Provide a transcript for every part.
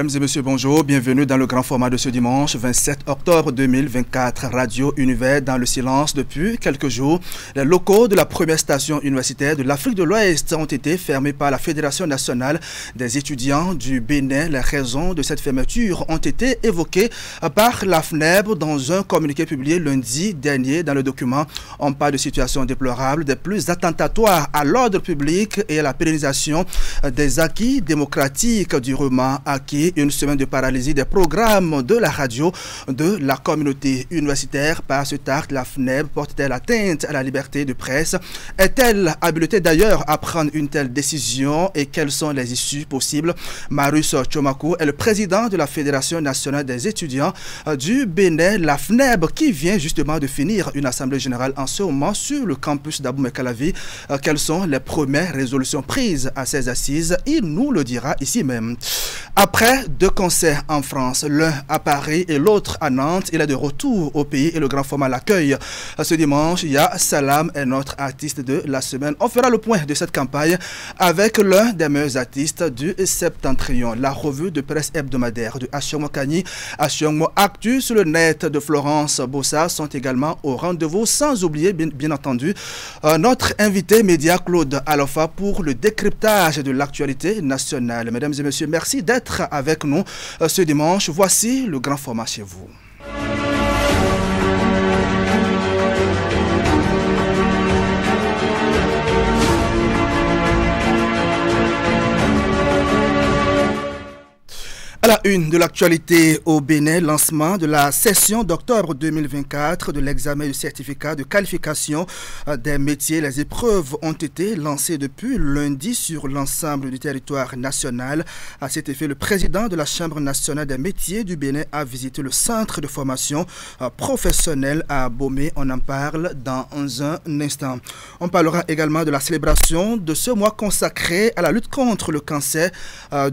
Mesdames et messieurs, bonjour. Bienvenue dans le grand format de ce dimanche 27 octobre 2024. Radio Univers dans le silence depuis quelques jours. Les locaux de la première station universitaire de l'Afrique de l'Ouest ont été fermés par la Fédération nationale des étudiants du Bénin. Les raisons de cette fermeture ont été évoquées par la FNEB dans un communiqué publié lundi dernier. Dans le document, on parle de situations déplorables, des plus attentatoires à l'ordre public et à la pérennisation des acquis démocratiques durement acquis. Une semaine de paralysie des programmes de la radio de la communauté universitaire. Par cet acte, la FNEB porte-t-elle atteinte à la liberté de presse? Est-elle habilitée d'ailleurs à prendre une telle décision et quelles sont les issues possibles? Marius Tchomakou est le président de la Fédération nationale des étudiants du Bénin, la FNEB, qui vient justement de finir une assemblée générale en ce moment sur le campus d'Abomey-Calavi. Quelles sont les premières résolutions prises à ces assises? Il nous le dira ici même. Après deux concerts en France, l'un à Paris et l'autre à Nantes, il est de retour au pays et le grand format l'accueille. Ce dimanche, Ya Salam est notre artiste de la semaine. On fera le point de cette campagne avec l'un des meilleurs artistes du Septentrion. La revue de presse hebdomadaire de Ashongmo Kani, Ashongmo Actu sur le net de Florence Bossa sont également au rendez-vous, sans oublier bien entendu notre invité média Claude Alofa pour le décryptage de l'actualité nationale. Mesdames et messieurs, merci d'être avec nous ce dimanche. Voici le grand format chez vous. À la une de l'actualité au Bénin, lancement de la session d'octobre 2024 de l'examen du certificat de qualification des métiers. Les épreuves ont été lancées depuis lundi sur l'ensemble du territoire national. À cet effet, le président de la Chambre nationale des métiers du Bénin a visité le centre de formation professionnelle à Abomey. On en parle dans un instant. On parlera également de la célébration de ce mois consacré à la lutte contre le cancer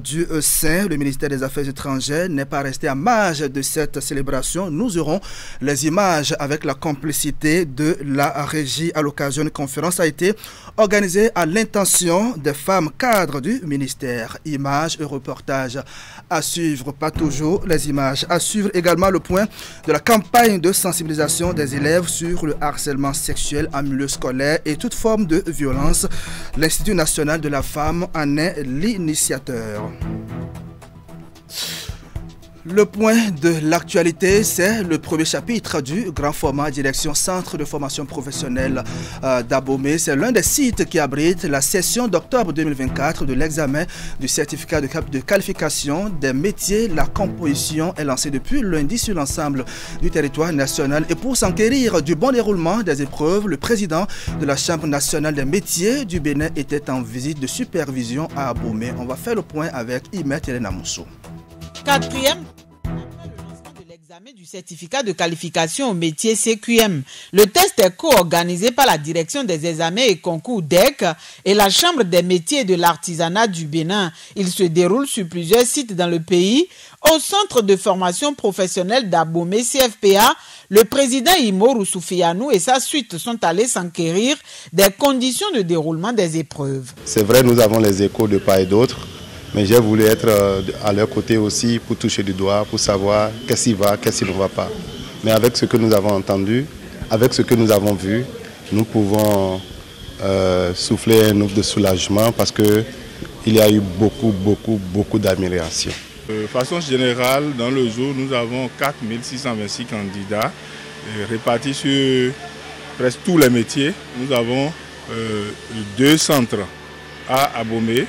du sein. Le ministère des Affaires étrangères n'est pas resté à marge de cette célébration. Nous aurons les images avec la complicité de la régie. À l'occasion d'une conférence a été organisée à l'intention des femmes cadres du ministère. Images et reportages à suivre, pas toujours les images. À suivre également le point de la campagne de sensibilisation des élèves sur le harcèlement sexuel en milieu scolaire et toute forme de violence. L'Institut national de la femme en est l'initiateur. Le point de l'actualité, c'est le premier chapitre du grand format direction Centre de formation professionnelle d'Abomey. C'est l'un des sites qui abrite la session d'octobre 2024 de l'examen du certificat de qualification des métiers. La composition est lancée depuis lundi sur l'ensemble du territoire national. Et pour s'enquérir du bon déroulement des épreuves, le président de la Chambre nationale des métiers du Bénin était en visite de supervision à Abomey. On va faire le point avec Imet Elena Moussou. Quatrième, après le lancement de l'examen du certificat de qualification au métier CQM. Le test est co-organisé par la direction des examens et concours DEC et la Chambre des métiers et de l'artisanat du Bénin. Il se déroule sur plusieurs sites dans le pays. Au centre de formation professionnelle d'Abomey, CFPA, le président Imoru Soufianou et sa suite sont allés s'enquérir des conditions de déroulement des épreuves. C'est vrai, nous avons les échos de part et d'autre. Mais j'ai voulu être à leur côté aussi pour toucher du doigt, pour savoir qu'est-ce qui va, qu'est-ce qui ne va pas. Mais avec ce que nous avons entendu, avec ce que nous avons vu, nous pouvons souffler un ouf de soulagement parce qu'il y a eu beaucoup d'améliorations. De façon générale, dans le jour, nous avons 4626 candidats répartis sur presque tous les métiers. Nous avons deux centres à Abomey.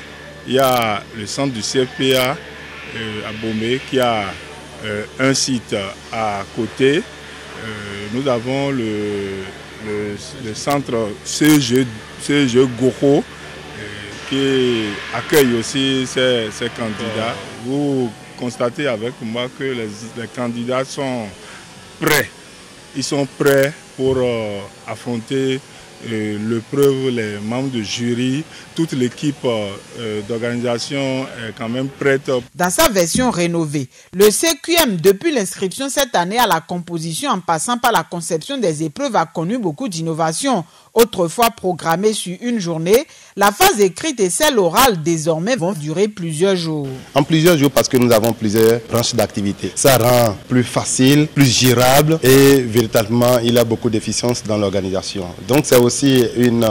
Il y a le centre du CFPA à Abomey qui a un site à côté. Nous avons le centre CEG Goro qui accueille aussi ces candidats. Vous constatez avec moi que les candidats sont prêts. Ils sont prêts pour affronter l'épreuve, les membres de jury, toute l'équipe d'organisation est quand même prête. Dans sa version rénovée, le CQM, depuis l'inscription cette année à la composition en passant par la conception des épreuves, a connu beaucoup d'innovations. Autrefois programmée sur une journée, la phase écrite et celle orale désormais vont durer plusieurs jours. En plusieurs jours parce que nous avons plusieurs branches d'activité. Ça rend plus facile, plus gérable et véritablement il y a beaucoup d'efficience dans l'organisation. Donc c'est aussi une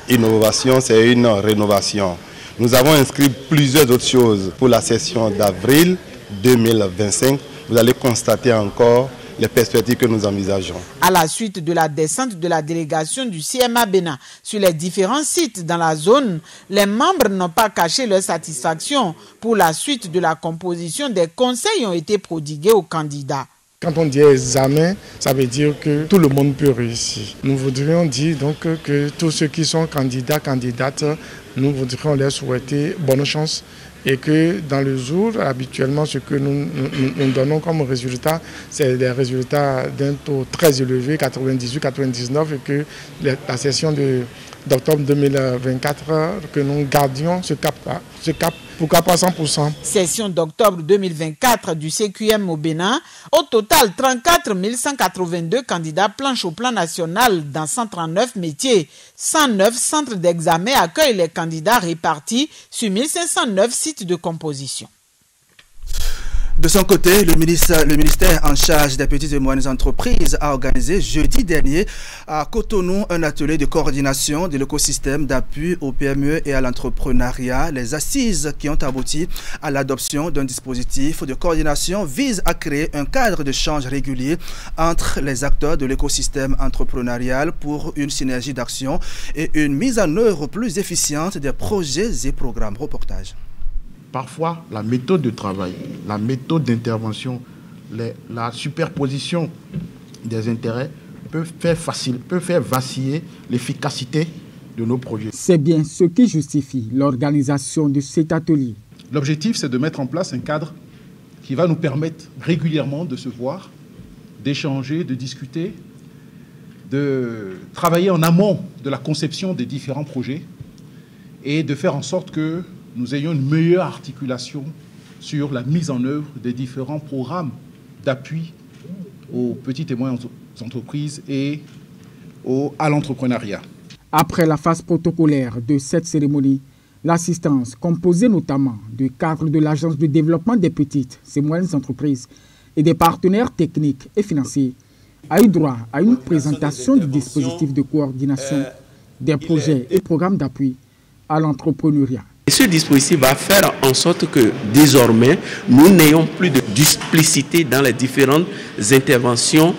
innovation, c'est une rénovation. Nous avons inscrit plusieurs autres choses pour la session d'avril 2025. Vous allez constater encore les perspectives que nous envisageons. À la suite de la descente de la délégation du CMA Bénin sur les différents sites dans la zone, les membres n'ont pas caché leur satisfaction. Pour la suite de la composition, des conseils ont été prodigués aux candidats. Quand on dit examen, ça veut dire que tout le monde peut réussir. Nous voudrions dire donc que tous ceux qui sont candidats, candidates, nous voudrions leur souhaiter bonne chance. Et que dans le jour, habituellement, ce que nous donnons comme résultat, c'est des résultats d'un taux très élevé, 98-99, et que la session d'octobre 2024, que nous gardions ce cap-là, pourquoi pas 100%. Session d'octobre 2024 du CQM au Bénin. Au total, 34 182 candidats planchent au plan national dans 139 métiers. 109 centres d'examen accueillent les candidats répartis sur 1509 sites de composition. De son côté, le ministère en charge des petites et moyennes entreprises a organisé jeudi dernier à Cotonou un atelier de coordination de l'écosystème d'appui aux PME et à l'entrepreneuriat. Les assises qui ont abouti à l'adoption d'un dispositif de coordination visent à créer un cadre d'échange régulier entre les acteurs de l'écosystème entrepreneurial pour une synergie d'action et une mise en œuvre plus efficiente des projets et programmes. Reportage. Parfois, la méthode de travail, la méthode d'intervention, la superposition des intérêts peut faire vaciller l'efficacité de nos projets. C'est bien ce qui justifie l'organisation de cet atelier. L'objectif, c'est de mettre en place un cadre qui va nous permettre régulièrement de se voir, d'échanger, de discuter, de travailler en amont de la conception des différents projets et de faire en sorte que nous ayons une meilleure articulation sur la mise en œuvre des différents programmes d'appui aux petites et moyennes entreprises et à l'entrepreneuriat. Après la phase protocolaire de cette cérémonie, l'assistance, composée notamment du cadre de l'Agence de développement des petites et moyennes entreprises et des partenaires techniques et financiers, a eu droit à une présentation du dispositif de coordination des projets et programmes d'appui à l'entrepreneuriat. Et ce dispositif va faire en sorte que désormais, nous n'ayons plus de duplicité dans les différentes interventions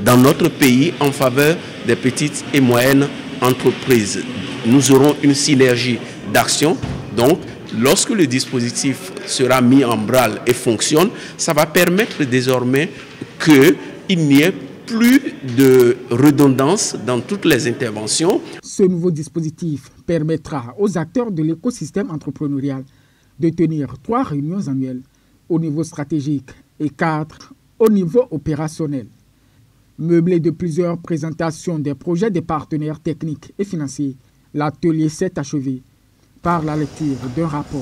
dans notre pays en faveur des petites et moyennes entreprises. Nous aurons une synergie d'action. Donc, lorsque le dispositif sera mis en branle et fonctionne, ça va permettre désormais qu'il n'y ait plus de redondance dans toutes les interventions. Ce nouveau dispositif permettra aux acteurs de l'écosystème entrepreneurial de tenir 3 réunions annuelles au niveau stratégique et 4 au niveau opérationnel. Meublé de plusieurs présentations des projets des partenaires techniques et financiers, l'atelier s'est achevé par la lecture d'un rapport.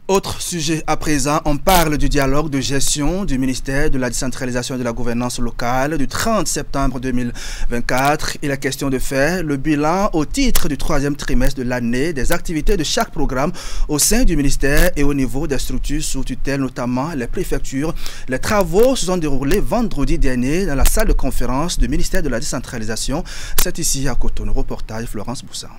Autre sujet à présent, on parle du dialogue de gestion du ministère de la décentralisation et de la gouvernance locale du 30 septembre 2024. Il est question de faire le bilan au titre du 3e trimestre de l'année des activités de chaque programme au sein du ministère et au niveau des structures sous tutelle, notamment les préfectures. Les travaux se sont déroulés vendredi dernier dans la salle de conférence du ministère de la décentralisation. C'est ici à Cotonou. Reportage Florence Boussa.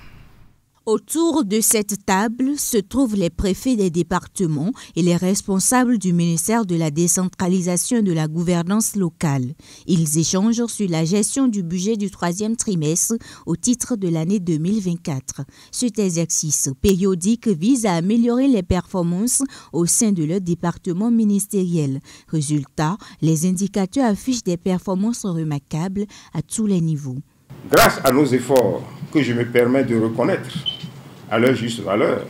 Autour de cette table se trouvent les préfets des départements et les responsables du ministère de la décentralisation et de la gouvernance locale. Ils échangent sur la gestion du budget du 3e trimestre au titre de l'année 2024. Cet exercice périodique vise à améliorer les performances au sein de leur département ministériel. Résultat, les indicateurs affichent des performances remarquables à tous les niveaux. Grâce à nos efforts que je me permets de reconnaître à leur juste valeur,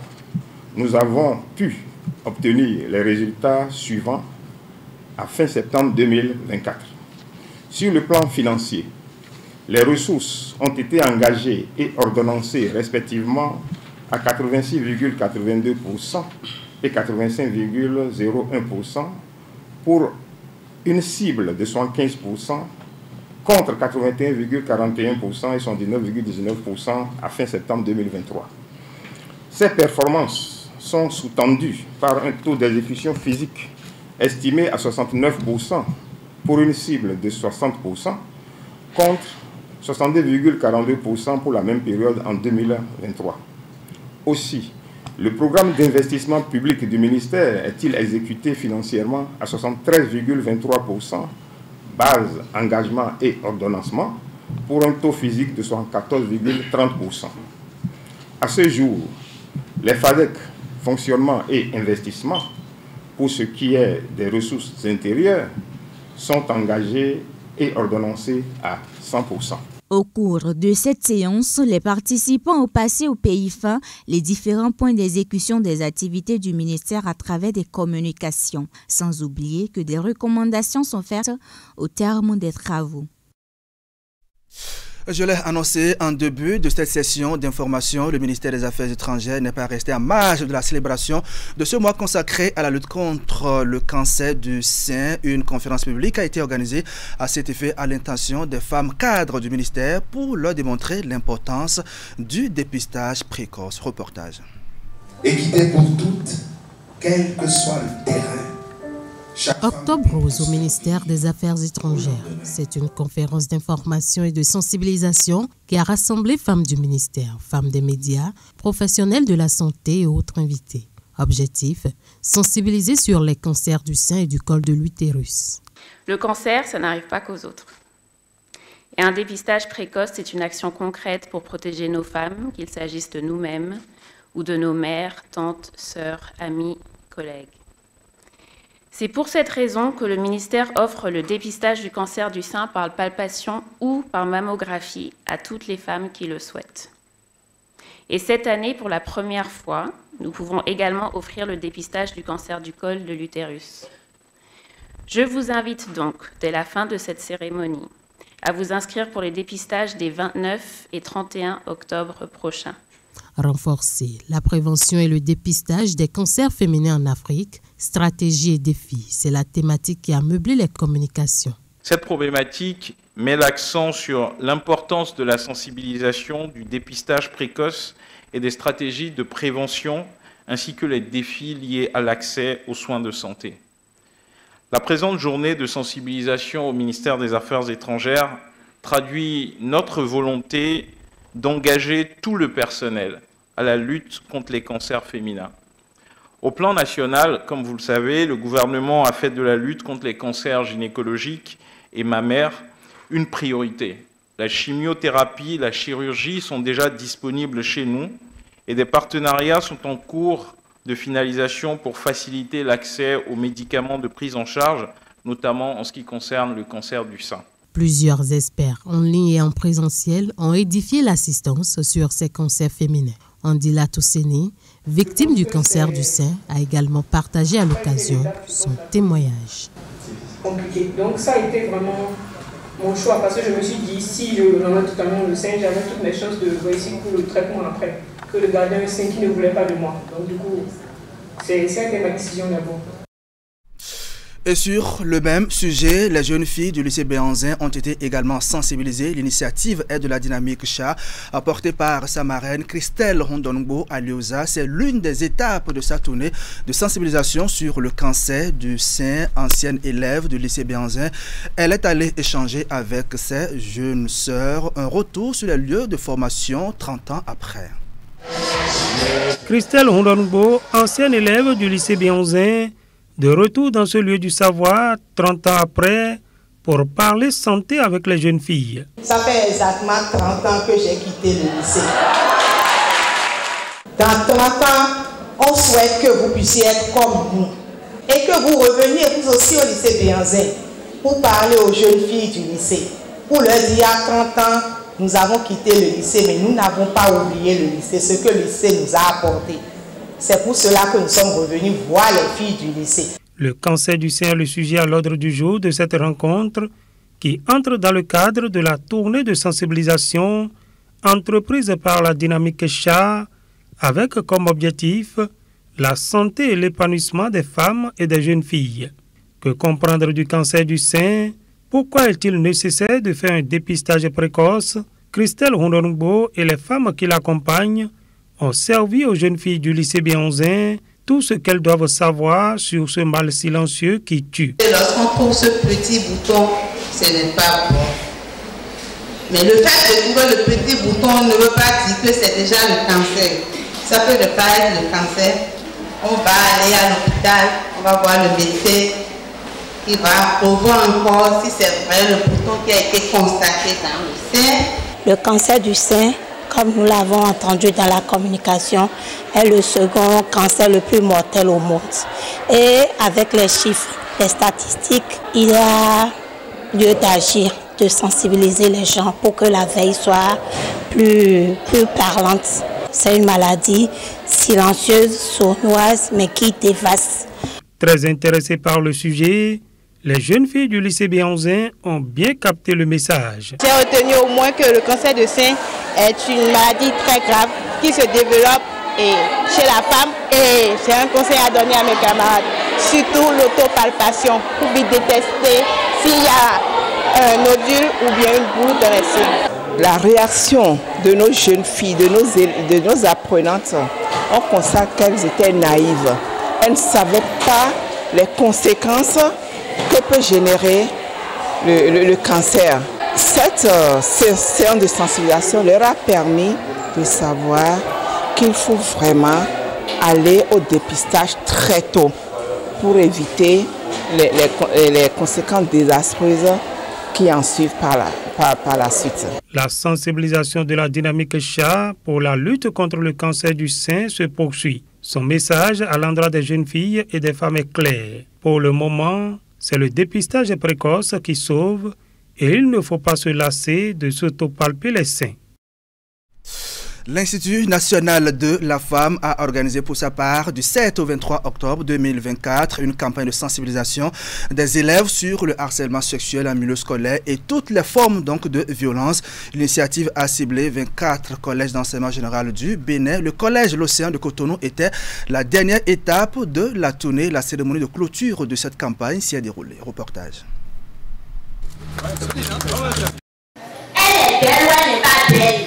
nous avons pu obtenir les résultats suivants à fin septembre 2024. Sur le plan financier, les ressources ont été engagées et ordonnancées respectivement à 86,82% et 85,01% pour une cible de 75% contre 81,41% et 79,19% à fin septembre 2023. Ces performances sont sous-tendues par un taux d'exécution physique estimé à 69% pour une cible de 60% contre 62,42% pour la même période en 2023. Aussi, le programme d'investissement public du ministère est-il exécuté financièrement à 73,23%, base, engagement et ordonnancement, pour un taux physique de 74,30%. À ce jour, les FADEC, fonctionnement et investissement, pour ce qui est des ressources intérieures, sont engagés et ordonnancés à 100%. Au cours de cette séance, les participants ont passé au pays fin les différents points d'exécution des activités du ministère à travers des communications, sans oublier que des recommandations sont faites au terme des travaux. Je l'ai annoncé en début de cette session d'information, le ministère des Affaires étrangères n'est pas resté en marge de la célébration de ce mois consacré à la lutte contre le cancer du sein. Une conférence publique a été organisée à cet effet à l'intention des femmes cadres du ministère pour leur démontrer l'importance du dépistage précoce. Reportage. Équité pour toutes, quel que soit le terrain. Octobre Rose au ministère des Affaires étrangères. C'est une conférence d'information et de sensibilisation qui a rassemblé femmes du ministère, femmes des médias, professionnels de la santé et autres invités. Objectif, sensibiliser sur les cancers du sein et du col de l'utérus. Le cancer, ça n'arrive pas qu'aux autres. Et un dépistage précoce, c'est une action concrète pour protéger nos femmes, qu'il s'agisse de nous-mêmes ou de nos mères, tantes, sœurs, amis, collègues. C'est pour cette raison que le ministère offre le dépistage du cancer du sein par palpation ou par mammographie à toutes les femmes qui le souhaitent. Et cette année, pour la première fois, nous pouvons également offrir le dépistage du cancer du col de l'utérus. Je vous invite donc, dès la fin de cette cérémonie, à vous inscrire pour les dépistages des 29 et 31 octobre prochains. Renforcer la prévention et le dépistage des cancers féminins en Afrique, stratégie et défis, c'est la thématique qui a meublé les communications. Cette problématique met l'accent sur l'importance de la sensibilisation, du dépistage précoce et des stratégies de prévention, ainsi que les défis liés à l'accès aux soins de santé. La présente journée de sensibilisation au ministère des Affaires étrangères traduit notre volonté d'engager tout le personnel à la lutte contre les cancers féminins. Au plan national, comme vous le savez, le gouvernement a fait de la lutte contre les cancers gynécologiques et mammaires une priorité. La chimiothérapie, la chirurgie sont déjà disponibles chez nous et des partenariats sont en cours de finalisation pour faciliter l'accès aux médicaments de prise en charge, notamment en ce qui concerne le cancer du sein. Plusieurs experts en ligne et en présentiel ont édifié l'assistance sur ces cancers féminins. Andila Tousseni, victime du cancer du sein, a également partagé à l'occasion son témoignage. Compliqué. Donc ça a été vraiment mon choix parce que je me suis dit si je remets totalement le sein, j'avais toutes mes chances de réussir pour le traitement après que de garder un sein qui ne voulait pas de moi. Donc du coup, c'était ma décision d'abord. Et sur le même sujet, les jeunes filles du lycée Béhanzin ont été également sensibilisées. L'initiative est de la dynamique CHA, apportée par sa marraine Christelle Rondongo à Liosa. C'est l'une des étapes de sa tournée de sensibilisation sur le cancer du sein. Ancienne élève du lycée Béhanzin, elle est allée échanger avec ses jeunes sœurs. Un retour sur les lieux de formation 30 ans après. Christelle Rondongo, ancienne élève du lycée Béhanzin, de retour dans ce lieu du savoir, 30 ans après, pour parler santé avec les jeunes filles. Ça fait exactement 30 ans que j'ai quitté le lycée. Dans 30 ans, on souhaite que vous puissiez être comme nous. Et que vous reveniez vous aussi au lycée Béhanzin pour parler aux jeunes filles du lycée. Pour leur dire, il y a 30 ans, nous avons quitté le lycée, mais nous n'avons pas oublié le lycée, ce que le lycée nous a apporté. C'est pour cela que nous sommes revenus voir les filles du lycée. Le cancer du sein est le sujet à l'ordre du jour de cette rencontre qui entre dans le cadre de la tournée de sensibilisation entreprise par la Dynamique CHA avec comme objectif la santé et l'épanouissement des femmes et des jeunes filles. Que comprendre du cancer du sein? Pourquoi est-il nécessaire de faire un dépistage précoce? Christelle Rondonoubo et les femmes qui l'accompagnent ont servi aux jeunes filles du lycée Béonzin tout ce qu'elles doivent savoir sur ce mal silencieux qui tue. Lorsqu'on trouve ce petit bouton, ce n'est pas bon. Mais le fait de trouver le petit bouton ne veut pas dire que c'est déjà le cancer. Ça peut ne pas être le cancer. On va aller à l'hôpital, on va voir le médecin qui va revoir encore si c'est vrai le bouton qui a été constaté dans le sein. Le cancer du sein, comme nous l'avons entendu dans la communication, est le second cancer le plus mortel au monde. Et avec les chiffres, les statistiques, il y a lieu d'agir, de sensibiliser les gens pour que la veille soit plus parlante. C'est une maladie silencieuse, sournoise, mais qui dévaste. Très intéressés par le sujet, les jeunes filles du lycée Béonzin ont bien capté le message. J'ai retenu au moins que le cancer de sein est une maladie très grave qui se développe chez la femme et j'ai un conseil à donner à mes camarades, surtout l'autopalpation pour vite détester s'il y a un nodule ou bien une boule dans les seins. La réaction de nos jeunes filles, de nos apprenantes, on constate qu'elles étaient naïves. Elles ne savaient pas les conséquences que peut générer le cancer. Cette séance de sensibilisation leur a permis de savoir qu'il faut vraiment aller au dépistage très tôt pour éviter les conséquences désastreuses qui en suivent par la suite. La sensibilisation de la Dynamique CHA pour la lutte contre le cancer du sein se poursuit. Son message à l'endroit des jeunes filles et des femmes est clair. Pour le moment, c'est le dépistage précoce qui sauve et il ne faut pas se lasser de s'autopalper les seins. L'Institut national de la femme a organisé pour sa part du 7 au 23 octobre 2024 une campagne de sensibilisation des élèves sur le harcèlement sexuel en milieu scolaire et toutes les formes donc de violence. L'initiative a ciblé 24 collèges d'enseignement général du Bénin. Le collège L'Océan de Cotonou était la dernière étape de la tournée. La cérémonie de clôture de cette campagne s'y est déroulée. Reportage. Elle est belle ou elle n'est pas belle?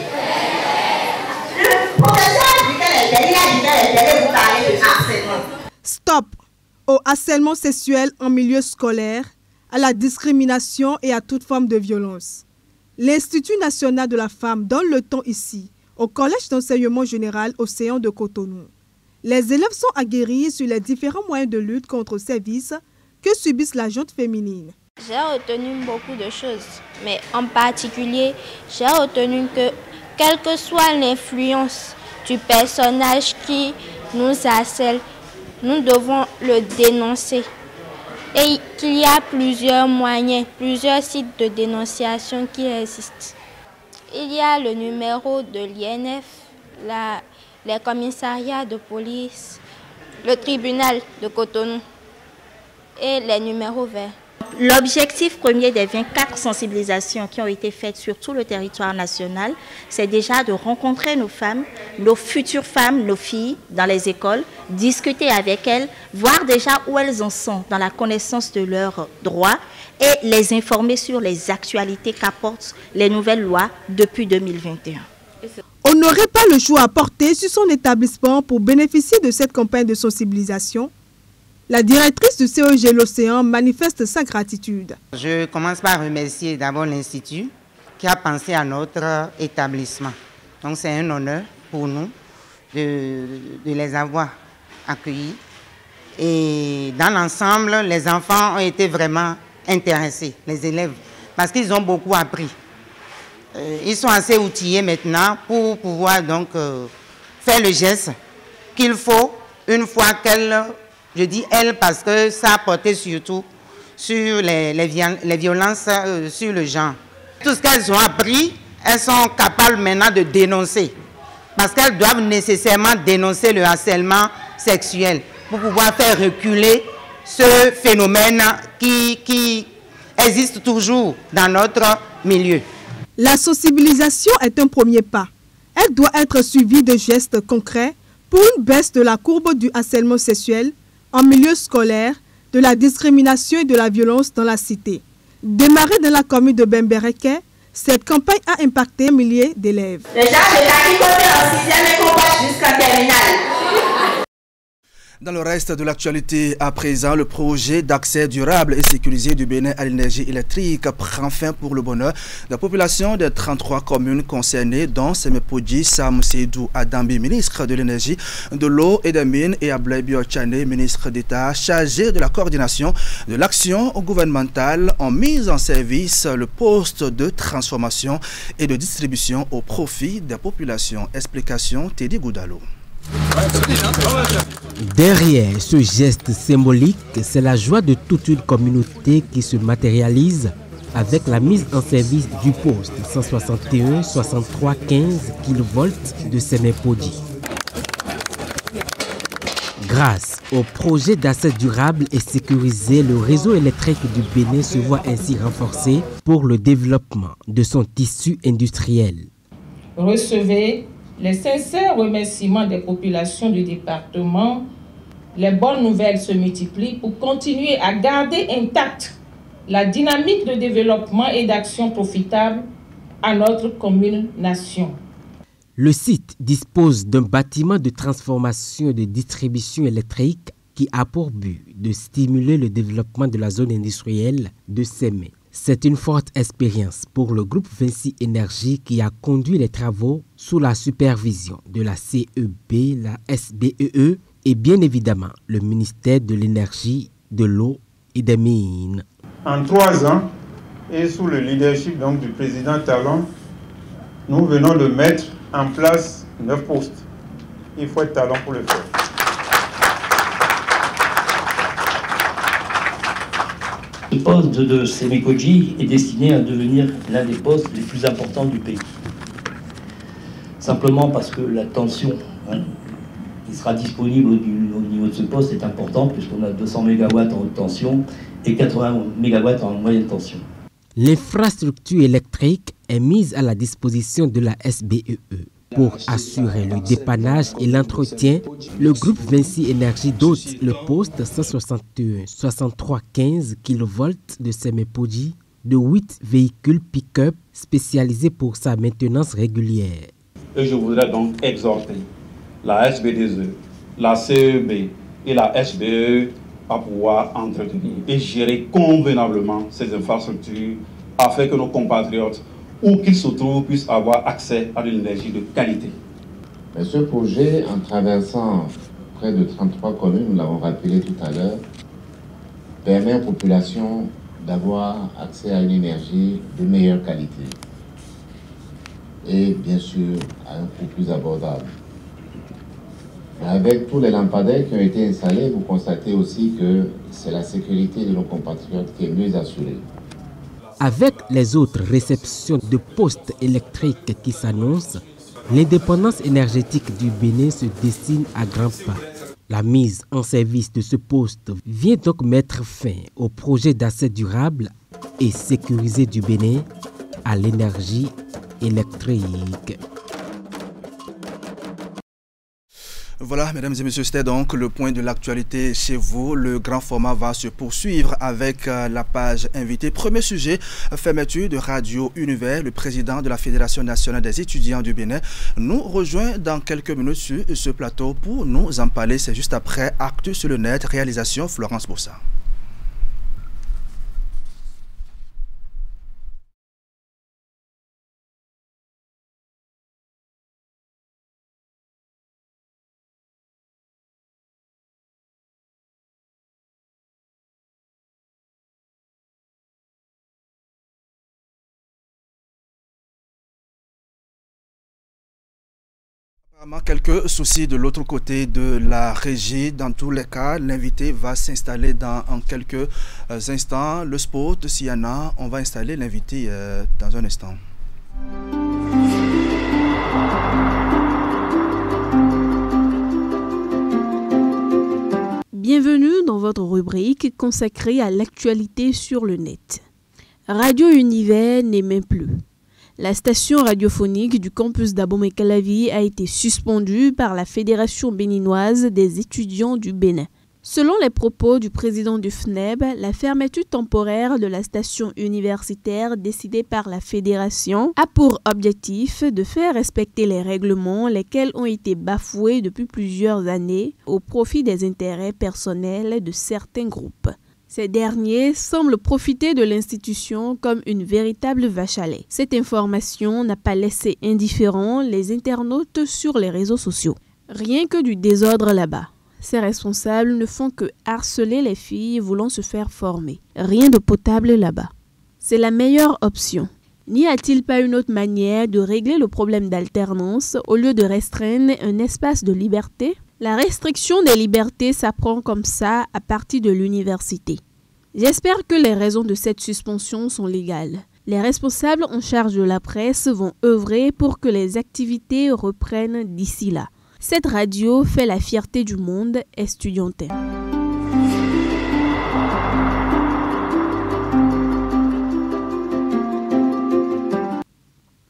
Stop au harcèlement sexuel en milieu scolaire, à la discrimination et à toute forme de violence. L'Institut national de la femme donne le ton ici, au Collège d'enseignement général Océan de Cotonou. Les élèves sont aguerris sur les différents moyens de lutte contre ces vices que subissent la gente féminine. J'ai retenu beaucoup de choses, mais en particulier, j'ai retenu que quelle que soit l'influence du personnage qui nous harcèle, nous devons le dénoncer. Et qu'il y a plusieurs moyens, plusieurs sites de dénonciation qui existent. Il y a le numéro de l'INF, les commissariats de police, le tribunal de Cotonou et les numéros verts. L'objectif premier des 24 sensibilisations qui ont été faites sur tout le territoire national, c'est déjà de rencontrer nos femmes, nos futures femmes, nos filles dans les écoles, discuter avec elles, voir déjà où elles en sont dans la connaissance de leurs droits et les informer sur les actualités qu'apportent les nouvelles lois depuis 2021. On n'aurait pas le choix à porter sur son établissement pour bénéficier de cette campagne de sensibilisation. La directrice du CEG L'Océan manifeste sa gratitude. Je commence par remercier d'abord l'Institut qui a pensé à notre établissement. Donc c'est un honneur pour nous de les avoir accueillis. Et dans l'ensemble, les enfants ont été vraiment intéressés, les élèves, parce qu'ils ont beaucoup appris. Ils sont assez outillés maintenant pour pouvoir donc faire le geste qu'il faut une fois qu'elles... Je dis elles parce que ça a porté surtout sur les violences sur le genre. Tout ce qu'elles ont appris, elles sont capables maintenant de dénoncer. Parce qu'elles doivent nécessairement dénoncer le harcèlement sexuel pour pouvoir faire reculer ce phénomène qui existent toujours dans notre milieu. La sensibilisation est un premier pas. Elle doit être suivie de gestes concrets pour une baisse de la courbe du harcèlement sexuel en milieu scolaire, de la discrimination et de la violence dans la cité. Démarrée dans la commune de Bembereke, cette campagne a impacté milliers d'élèves. Les gens de Kakikote en 6e et qu'on passe jusqu'en terminale. Dans le reste de l'actualité, à présent, le projet d'accès durable et sécurisé du Bénin à l'énergie électrique prend fin pour le bonheur de la population des 33 communes concernées, dont Semepodji Sam Seydou Adambi, ministre de l'énergie, de l'eau et des mines, et Ablaye Biochane, ministre d'État chargé de la coordination de l'action gouvernementale, ont mis en service le poste de transformation et de distribution au profit des populations. Explication Teddy Goudalo. Derrière ce geste symbolique, c'est la joie de toute une communauté qui se matérialise avec la mise en service du poste 161 63 15 kV de Semepodji. Grâce au projet d'accès durable et sécurisé, le réseau électrique du Bénin se voit ainsi renforcé pour le développement de son tissu industriel. Recevez les sincères remerciements des populations du département. Les bonnes nouvelles se multiplient pour continuer à garder intacte la dynamique de développement et d'action profitable à notre commune-nation. Le site dispose d'un bâtiment de transformation et de distribution électrique qui a pour but de stimuler le développement de la zone industrielle de Sémé. C'est une forte expérience pour le groupe Vinci Énergie qui a conduit les travaux sous la supervision de la CEB, la SBEE et bien évidemment le ministère de l'Énergie, de l'eau et des mines. En 3 ans et sous le leadership donc du président Talon, nous venons de mettre en place 9 postes. Il faut être talent pour le faire. Le poste de Semepodji est destiné à devenir l'un des postes les plus importants du pays. Simplement parce que la tension qui sera disponible au niveau de ce poste est importante, puisqu'on a 200 MW en haute tension et 80 MW en moyenne tension. L'infrastructure électrique est mise à la disposition de la SBEE. Pour assurer le dépannage et l'entretien, le groupe Vinci Énergie dote le poste 161 63 15 kV de Semepodji de 8 véhicules pick-up spécialisés pour sa maintenance régulière. Et je voudrais donc exhorter la SBDE, la CEB et la SBE à pouvoir entretenir et gérer convenablement ces infrastructures afin que nos compatriotes, où qu'ils se trouvent, puissent avoir accès à de l'énergie de qualité. Mais ce projet, en traversant près de 33 communes, nous l'avons rappelé tout à l'heure, permet aux populations d'avoir accès à une énergie de meilleure qualité et bien sûr à un coût plus abordable. Mais avec tous les lampadaires qui ont été installés, vous constatez aussi que c'est la sécurité de nos compatriotes qui est mieux assurée. Avec les autres réceptions de postes électriques qui s'annoncent, l'indépendance énergétique du Bénin se dessine à grands pas. La mise en service de ce poste vient donc mettre fin au projet d'accès durable et sécurisé du Bénin à l'énergie électrique. Voilà, mesdames et messieurs, c'était donc le point de l'actualité chez vous. Le grand format va se poursuivre avec la page invitée. Premier sujet, fermeture de Radio Univers. Le président de la Fédération nationale des étudiants du Bénin nous rejoint dans quelques minutes sur ce plateau pour nous en parler. C'est juste après Actu sur le net, réalisation Florence Bossa. Quelques soucis de l'autre côté de la régie. Dans tous les cas, l'invité va s'installer en quelques instants. Le spot, s'il y en a, on va installer l'invité dans un instant. Bienvenue dans votre rubrique consacrée à l'actualité sur le net. Radio Univers n'émet plus. La station radiophonique du campus d'Abomey-Calavi a été suspendue par la Fédération béninoise des étudiants du Bénin. Selon les propos du président du FNEB, la fermeture temporaire de la station universitaire décidée par la fédération a pour objectif de faire respecter les règlements lesquels ont été bafoués depuis plusieurs années au profit des intérêts personnels de certains groupes. Ces derniers semblent profiter de l'institution comme une véritable vache à lait. Cette information n'a pas laissé indifférents les internautes sur les réseaux sociaux. Rien que du désordre là-bas. Ces responsables ne font que harceler les filles voulant se faire former. Rien de potable là-bas. C'est la meilleure option. N'y a-t-il pas une autre manière de régler le problème d'alternance au lieu de restreindre un espace de liberté? La restriction des libertés s'apprend comme ça à partir de l'université. J'espère que les raisons de cette suspension sont légales. Les responsables en charge de la presse vont œuvrer pour que les activités reprennent d'ici là. Cette radio fait la fierté du monde estudiantin.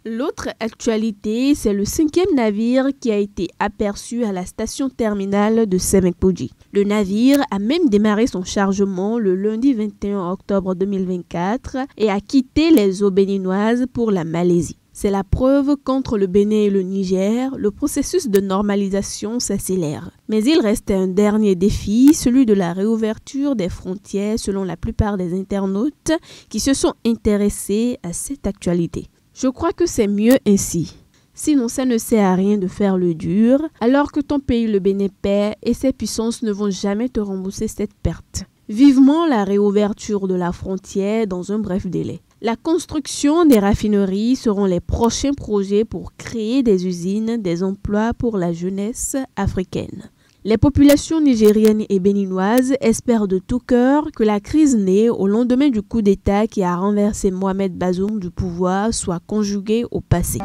L'autre actualité, c'est le 5e navire qui a été aperçu à la station terminale de Semekpoji. Le navire a même démarré son chargement le lundi 21 octobre 2024 et a quitté les eaux béninoises pour la Malaisie. C'est la preuve qu'entre le Bénin et le Niger, le processus de normalisation s'accélère. Mais il reste un dernier défi, celui de la réouverture des frontières selon la plupart des internautes qui se sont intéressés à cette actualité. Je crois que c'est mieux ainsi. Sinon, ça ne sert à rien de faire le dur, alors que ton pays le Bénin paie et ses puissances ne vont jamais te rembourser cette perte. Vivement la réouverture de la frontière dans un bref délai. La construction des raffineries seront les prochains projets pour créer des usines, des emplois pour la jeunesse africaine. Les populations nigériennes et béninoises espèrent de tout cœur que la crise née au lendemain du coup d'État qui a renversé Mohamed Bazoum du pouvoir soit conjuguée au passé.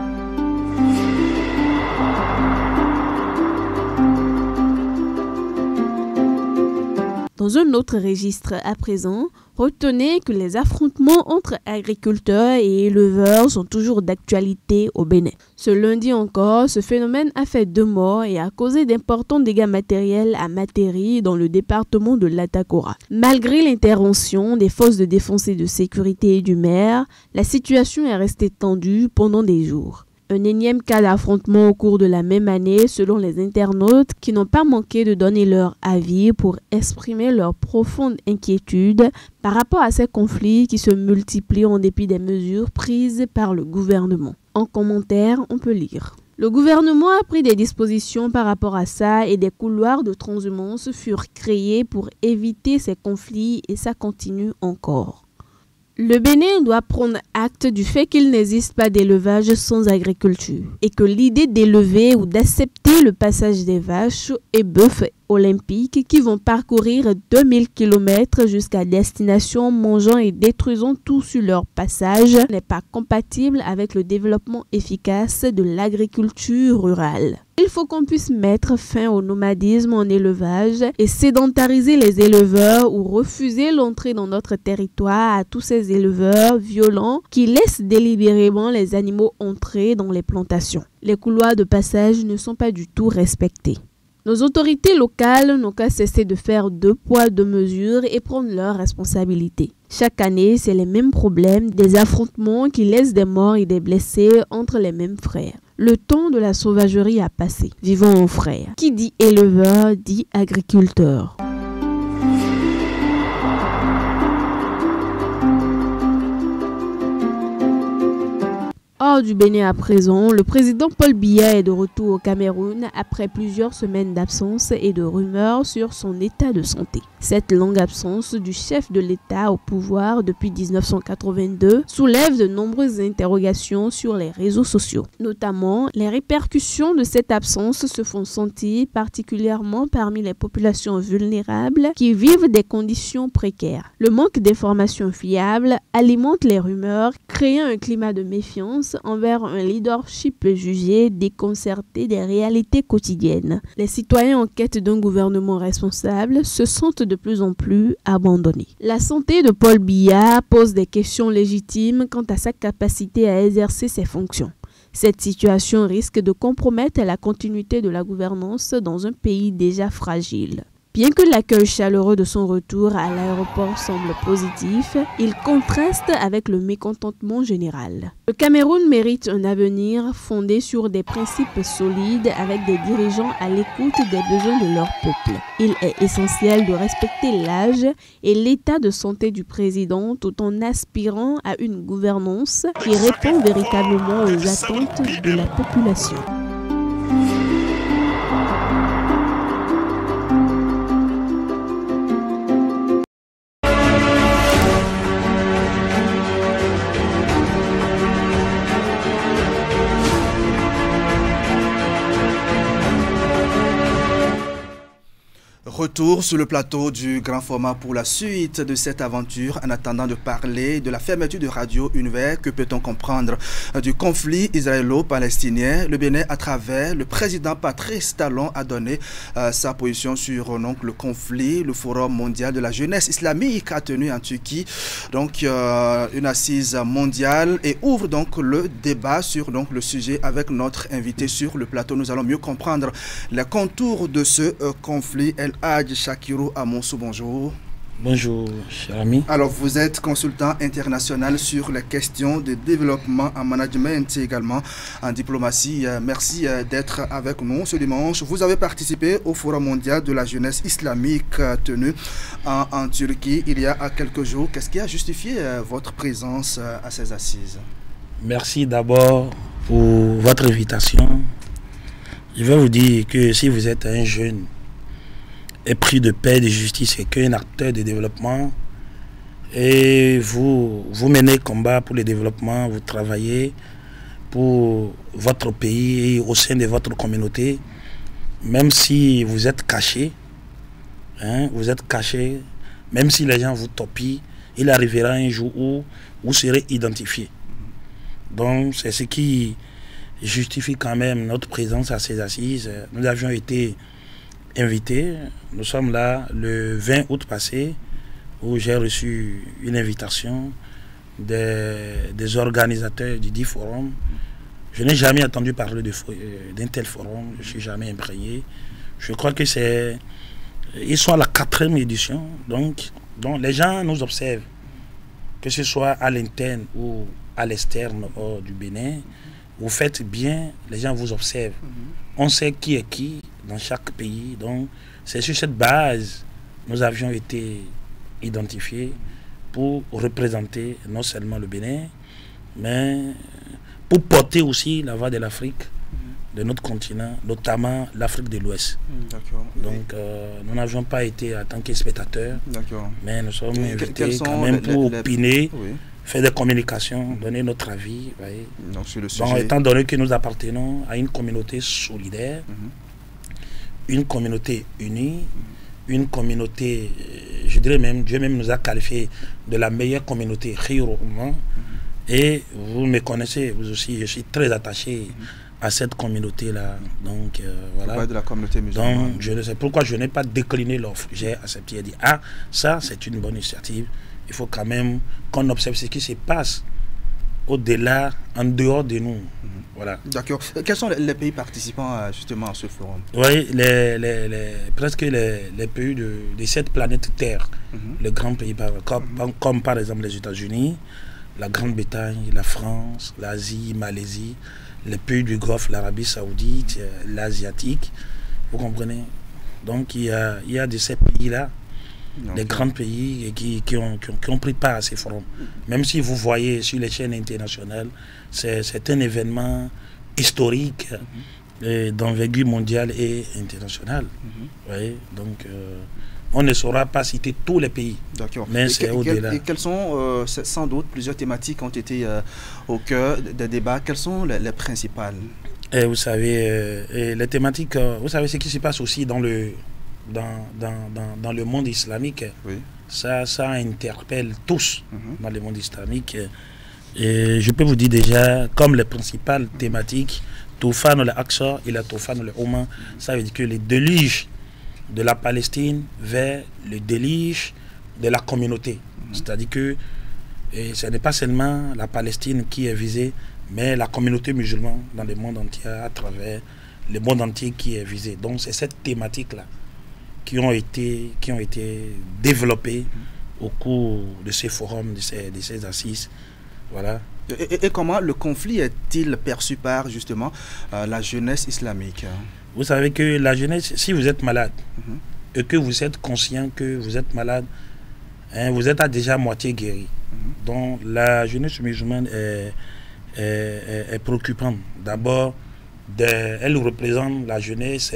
Dans un autre registre à présent, retenez que les affrontements entre agriculteurs et éleveurs sont toujours d'actualité au Bénin. Ce lundi encore, ce phénomène a fait 2 morts et a causé d'importants dégâts matériels à Materi dans le département de l'Atakora. Malgré l'intervention des forces de défense et de sécurité et du maire, la situation est restée tendue pendant des jours. Un énième cas d'affrontement au cours de la même année selon les internautes qui n'ont pas manqué de donner leur avis pour exprimer leur profonde inquiétude par rapport à ces conflits qui se multiplient en dépit des mesures prises par le gouvernement. En commentaire, on peut lire: le gouvernement a pris des dispositions par rapport à ça et des couloirs de transhumance furent créés pour éviter ces conflits et ça continue encore. Le Bénin doit prendre acte du fait qu'il n'existe pas d'élevage sans agriculture et que l'idée d'élever ou d'accepter le passage des vaches et bœufs olympiques qui vont parcourir 2000 km jusqu'à destination mangeant et détruisant tout sur leur passage n'est pas compatible avec le développement efficace de l'agriculture rurale. Il faut qu'on puisse mettre fin au nomadisme en élevage et sédentariser les éleveurs ou refuser l'entrée dans notre territoire à tous ces éleveurs violents qui laissent délibérément les animaux entrer dans les plantations. Les couloirs de passage ne sont pas du tout respectés. Nos autorités locales n'ont qu'à cesser de faire 2 poids 2 mesures et prendre leurs responsabilités. Chaque année, c'est les mêmes problèmes, des affrontements qui laissent des morts et des blessés entre les mêmes frères. Le temps de la sauvagerie a passé. Vivons en frères. Qui dit éleveur dit agriculteur. Hors du Bénin à présent, le président Paul Biya est de retour au Cameroun après plusieurs semaines d'absence et de rumeurs sur son état de santé. Cette longue absence du chef de l'État au pouvoir depuis 1982 soulève de nombreuses interrogations sur les réseaux sociaux. Notamment, les répercussions de cette absence se font sentir particulièrement parmi les populations vulnérables qui vivent des conditions précaires. Le manque d'informations fiables alimente les rumeurs, créant un climat de méfiance tendance envers un leadership jugé déconcerté des réalités quotidiennes. Les citoyens en quête d'un gouvernement responsable se sentent de plus en plus abandonnés. La santé de Paul Biya pose des questions légitimes quant à sa capacité à exercer ses fonctions. Cette situation risque de compromettre la continuité de la gouvernance dans un pays déjà fragile. Bien que l'accueil chaleureux de son retour à l'aéroport semble positif, il contraste avec le mécontentement général. Le Cameroun mérite un avenir fondé sur des principes solides avec des dirigeants à l'écoute des besoins de leur peuple. Il est essentiel de respecter l'âge et l'état de santé du président tout en aspirant à une gouvernance qui répond véritablement aux attentes de la population. Retour sur le plateau du grand format pour la suite de cette aventure. En attendant de parler de la fermeture de Radio Univers, que peut-on comprendre du conflit israélo-palestinien? Le Bénin, à travers le président Patrice Talon, a donné sa position sur le conflit. Le Forum mondial de la jeunesse islamique a tenu en Turquie une assise mondiale et ouvre donc le débat sur le sujet avec notre invité sur le plateau. Nous allons mieux comprendre les contours de ce conflit. El Hadj Shakirou Amonsou, bonjour. Bonjour, cher ami. Alors, vous êtes consultant international sur les questions de développement en management et également en diplomatie. Merci d'être avec nous ce dimanche. Vous avez participé au Forum mondial de la jeunesse islamique tenu en Turquie il y a quelques jours. Qu'est-ce qui a justifié votre présence à ces assises? Merci d'abord pour votre invitation. Je vais vous dire que si vous êtes un jeune épris de paix, de justice et qu'un acteur de développement, et vous menez combat pour le développement, vous travaillez pour votre pays et au sein de votre communauté, même si vous êtes caché, même si les gens vous topient, il arrivera un jour où vous serez identifié. Donc c'est ce qui justifie quand même notre présence à ces assises. Nous avions été invités, nous sommes là le 20 août passé où j'ai reçu une invitation des organisateurs du dit forum. Je n'ai jamais entendu parler d'un tel forum, je ne suis jamais imprégné. Je crois que ils sont à la 4e édition, donc les gens nous observent, que ce soit à l'interne ou à l'externe du Bénin. Vous faites bien, les gens vous observent. On sait qui est qui dans chaque pays. Donc, c'est sur cette base que nous avions été identifiés pour représenter non seulement le Bénin, mais pour porter aussi la voix de l'Afrique, de notre continent, notamment l'Afrique de l'Ouest. Donc, nous n'avions pas été en tant que spectateurs, mais nous sommes invités quand même pour opiner, faire des communications, donner notre avis. Donc, sur le sujet. Donc, étant donné que nous appartenons à une communauté solidaire, une communauté unie, une communauté, je dirais même, Dieu même nous a qualifié de la meilleure communauté, et vous me connaissez, vous aussi, je suis très attaché à cette communauté-là. Donc, voilà. De la communauté musulmane. Donc, je ne sais pourquoi je n'ai pas décliné l'offre. J'ai accepté et dit, ça, c'est une bonne initiative. Il faut quand même qu'on observe ce qui se passe au-delà, en dehors de nous. Voilà. D'accord. Quels sont les pays participants justement à ce forum? Oui, presque les pays de cette planète Terre, les grands pays, comme par exemple les États-Unis, la Grande-Bretagne, la France, l'Asie, Malaisie, les pays du Golfe, l'Arabie Saoudite, l'Asiatique. Vous comprenez? Donc il y a de ces pays-là, les grands pays qui ont pris part à ces forums. Même si vous voyez sur les chaînes internationales, c'est un événement historique d'envergure mondiale et internationale. Donc on ne saura pas citer tous les pays. D'accord. Mais c'est au-delà. Et quelles sont, sans doute, plusieurs thématiques ont été au cœur des débats. Quelles sont les principales? Et vous savez, les thématiques, vous savez ce qui se passe aussi dans le monde islamique. Ça interpelle tous dans le monde islamique. Et je peux vous dire déjà, comme les principales thématiques, Toufan al-Aqsa et la Toufan al-Oman, ça veut dire que les déluges de la Palestine vers le déluge de la communauté. C'est-à-dire que ce n'est pas seulement la Palestine qui est visée, mais la communauté musulmane dans le monde entier, à travers le monde entier qui est visé. Donc c'est cette thématique-là qui ont été développées au cours de ces forums, de ces assises. Voilà. Et comment le conflit est-il perçu par justement la jeunesse islamique? Vous savez que la jeunesse, si vous êtes malade et que vous êtes conscient que vous êtes malade, hein, vous êtes déjà à moitié guéri. Donc la jeunesse musulmane est préoccupante. D'abord, elle représente la jeunesse,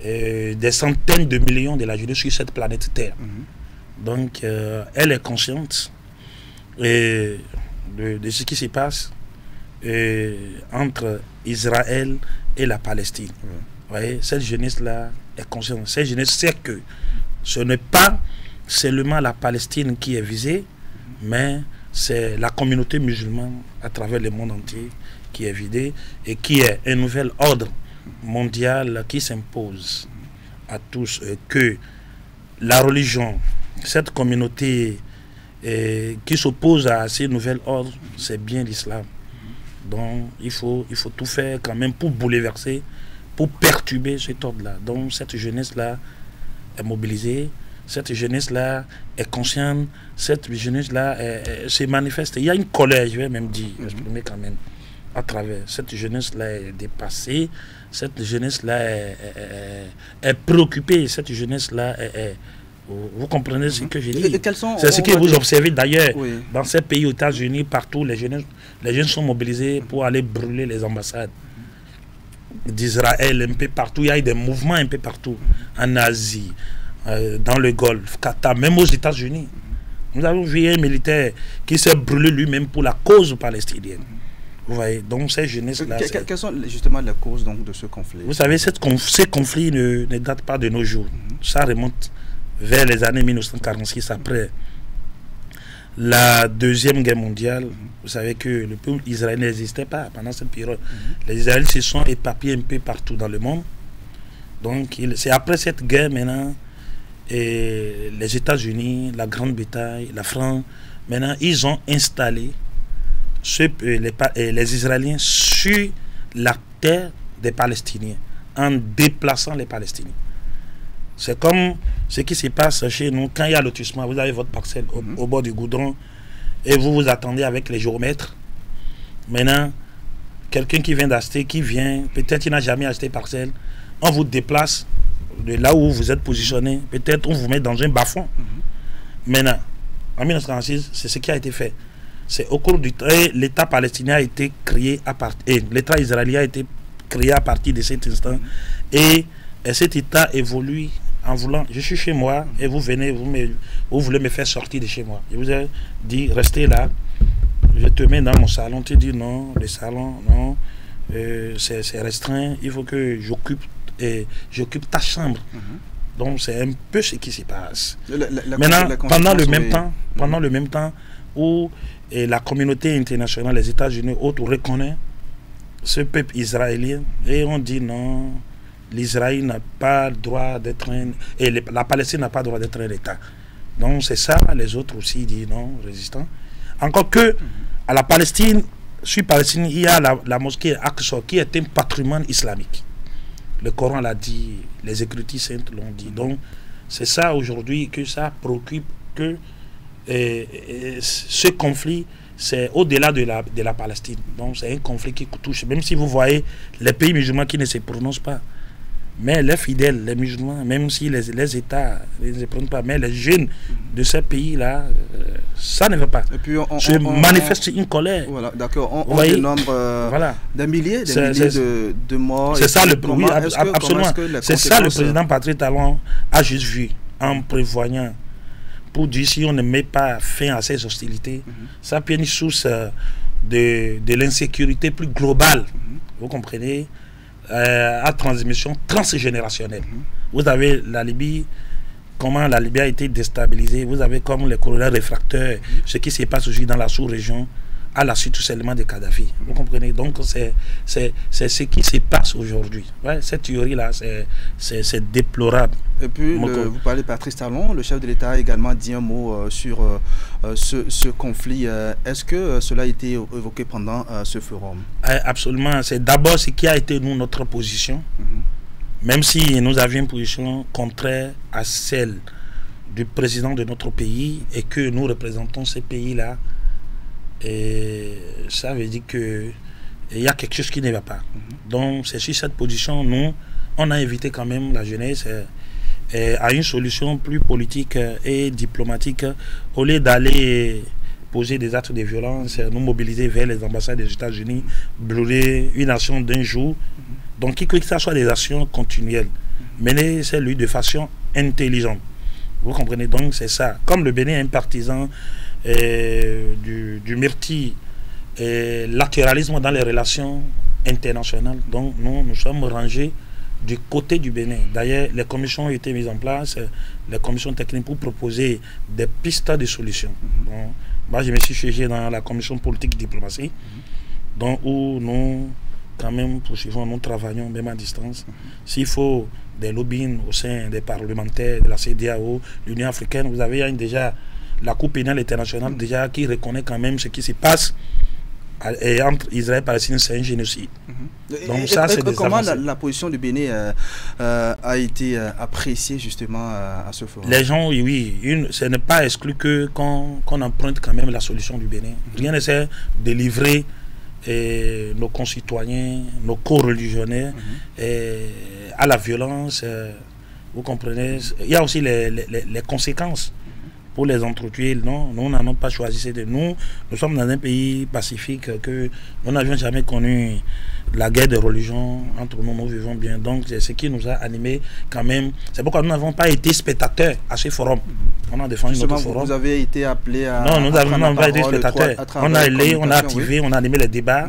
des centaines de millions de la jeunesse sur cette planète Terre. Donc elle est consciente de ce qui se passe entre Israël et la Palestine. Vous voyez, cette jeunesse-là est consciente. Cette jeunesse sait que ce n'est pas seulement la Palestine qui est visée, mais c'est la communauté musulmane à travers le monde entier qui est visée et qui est un nouvel ordre mondial qui s'impose à tous, que la religion, cette communauté qui s'oppose à ces nouveaux ordres, c'est bien l'islam. Donc il faut tout faire quand même pour bouleverser, pour perturber cet ordre-là. Donc cette jeunesse-là est mobilisée, cette jeunesse-là est consciente, cette jeunesse-là se manifeste. Il y a une colère, je vais même dire, exprimer quand même, à travers. Cette jeunesse-là est dépassée, cette jeunesse-là est préoccupée, cette jeunesse-là est vous comprenez ce que je dis? C'est ce que vous observez d'ailleurs dans ces pays, aux États-Unis, partout, les jeunes sont mobilisés pour aller brûler les ambassades d'Israël un peu partout. Il y a des mouvements un peu partout, en Asie, dans le Golfe, Qatar, même aux États-Unis. Nous avons vu un militaire qui s'est brûlé lui-même pour la cause palestinienne. Vous voyez, donc ces jeunesses-là... Quelles sont justement les causes donc, de ce conflit? Vous savez, ces conflits ne datent pas de nos jours. Ça remonte vers les années 1946, après la Deuxième Guerre mondiale. Vous savez que le peuple israélien n'existait pas pendant cette période. Les Israéliens se sont éparpillés un peu partout dans le monde. Donc c'est après cette guerre maintenant, et les États-Unis, la Grande-Bretagne, la France, maintenant ils ont installé les Israéliens sur la terre des Palestiniens, en déplaçant les Palestiniens. C'est comme ce qui se passe chez nous. Quand il y a lotissement, vous avez votre parcelle au bord du goudron et vous vous attendez avec les géomètres. Maintenant, quelqu'un qui vient d'acheter, peut-être il n'a jamais acheté parcelle, on vous déplace de là où vous êtes positionné, peut-être on vous met dans un bas-fond. Maintenant, en 1946, c'est ce qui a été fait. C'est au cours du temps, l'État palestinien a été créé à partir, l'État israélien a été créé à partir de cet instant, et cet État évolue en voulant, je suis chez moi et vous venez, vous voulez me faire sortir de chez moi. Je vous ai dit, restez là, je te mets dans mon salon, tu dis non, le salon, non, c'est restreint, il faut que j'occupe ta chambre. Donc c'est un peu ce qui se passe. Maintenant, pendant le même temps où la communauté internationale, les États-Unis, autres reconnaissent ce peuple israélien et on dit non, l'Israël n'a pas le droit d'être la Palestine n'a pas le droit d'être un État. Donc c'est ça, les autres aussi disent non, résistants. Encore que à la Palestine, sur Palestine, il y a la mosquée Aqsa qui est un patrimoine islamique. Le Coran l'a dit, les Écritures saintes l'ont dit. Donc c'est ça aujourd'hui que ça préoccupe, que ce conflit, c'est au-delà de la Palestine. Donc c'est un conflit qui touche, même si vous voyez les pays musulmans qui ne se prononcent pas. Mais les fidèles, les musulmans, même si les États ne se prennent pas, mais les jeunes de ces pays-là, ça ne va pas. Et puis on manifeste une colère. Voilà, d'accord. On dénombre des milliers de morts. C'est ça le problème. Absolument. C'est ça le président Patrice Talon a juste vu en prévoyant. Pour dire si on ne met pas fin à ces hostilités, ça peut être une source de l'insécurité plus globale. Vous comprenez? À transmission transgénérationnelle. Vous avez la Libye, comment la Libye a été déstabilisée. Vous avez comme les colonels réfracteurs, ce qui se passe aujourd'hui dans la sous-région, à la suite seulement de Kadhafi. Vous comprenez? Donc c'est ce qui se passe aujourd'hui. Ouais, cette théorie-là, c'est déplorable. Et puis, vous parlez de Patrice Talon, le chef de l'État a également dit un mot sur ce conflit. Est-ce que cela a été évoqué pendant ce forum? Absolument. C'est d'abord ce qui a été notre position. Même si nous avions une position contraire à celle du président de notre pays et que nous représentons ces pays-là, et ça veut dire qu'il y a quelque chose qui ne va pas. Donc c'est sur cette position, nous, on a invité quand même la jeunesse à une solution plus politique et diplomatique, au lieu d'aller poser des actes de violence, nous mobiliser vers les ambassades des États-Unis, brûler une action d'un jour. Donc que ça soit des actions continuelles, mener celles de façon intelligente. Vous comprenez? Donc c'est ça. Comme le Bénin est un partisan du multilatéralisme dans les relations internationales, donc nous sommes rangés du côté du Bénin. D'ailleurs, les commissions ont été mises en place, les commissions techniques pour proposer des pistes de solutions. Donc, moi, je me suis siégé dans la commission politique diplomatie, donc où nous, quand même, poursuivons, nous travaillons même à distance. S'il faut des lobbying au sein des parlementaires, de la CEDEAO, l'Union africaine, vous avez déjà la Cour pénale internationale déjà qui reconnaît quand même ce qui se passe entre Israël et Palestine, c'est un génocide. Donc ça, c'est comment la position du Bénin a été appréciée justement à ce forum? Les gens, oui, ce n'est pas exclu qu'on emprunte quand même la solution du Bénin. Rien n'essaie de livrer nos concitoyens, nos co-religionnaires à la violence. Vous comprenez? Il y a aussi les conséquences pour les entretuer. Non, nous n'avons pas choisi. Nous sommes dans un pays pacifique que nous n'avions jamais connu la guerre de religion entre nous. Nous vivons bien. Donc c'est ce qui nous a animés quand même. C'est pourquoi nous n'avons pas été spectateurs à ce forum. On a défendu notre forum. Vous avez été appelé à... Non, nous n'avons pas été spectateurs. On a allé, on a activé, on a animé les débats.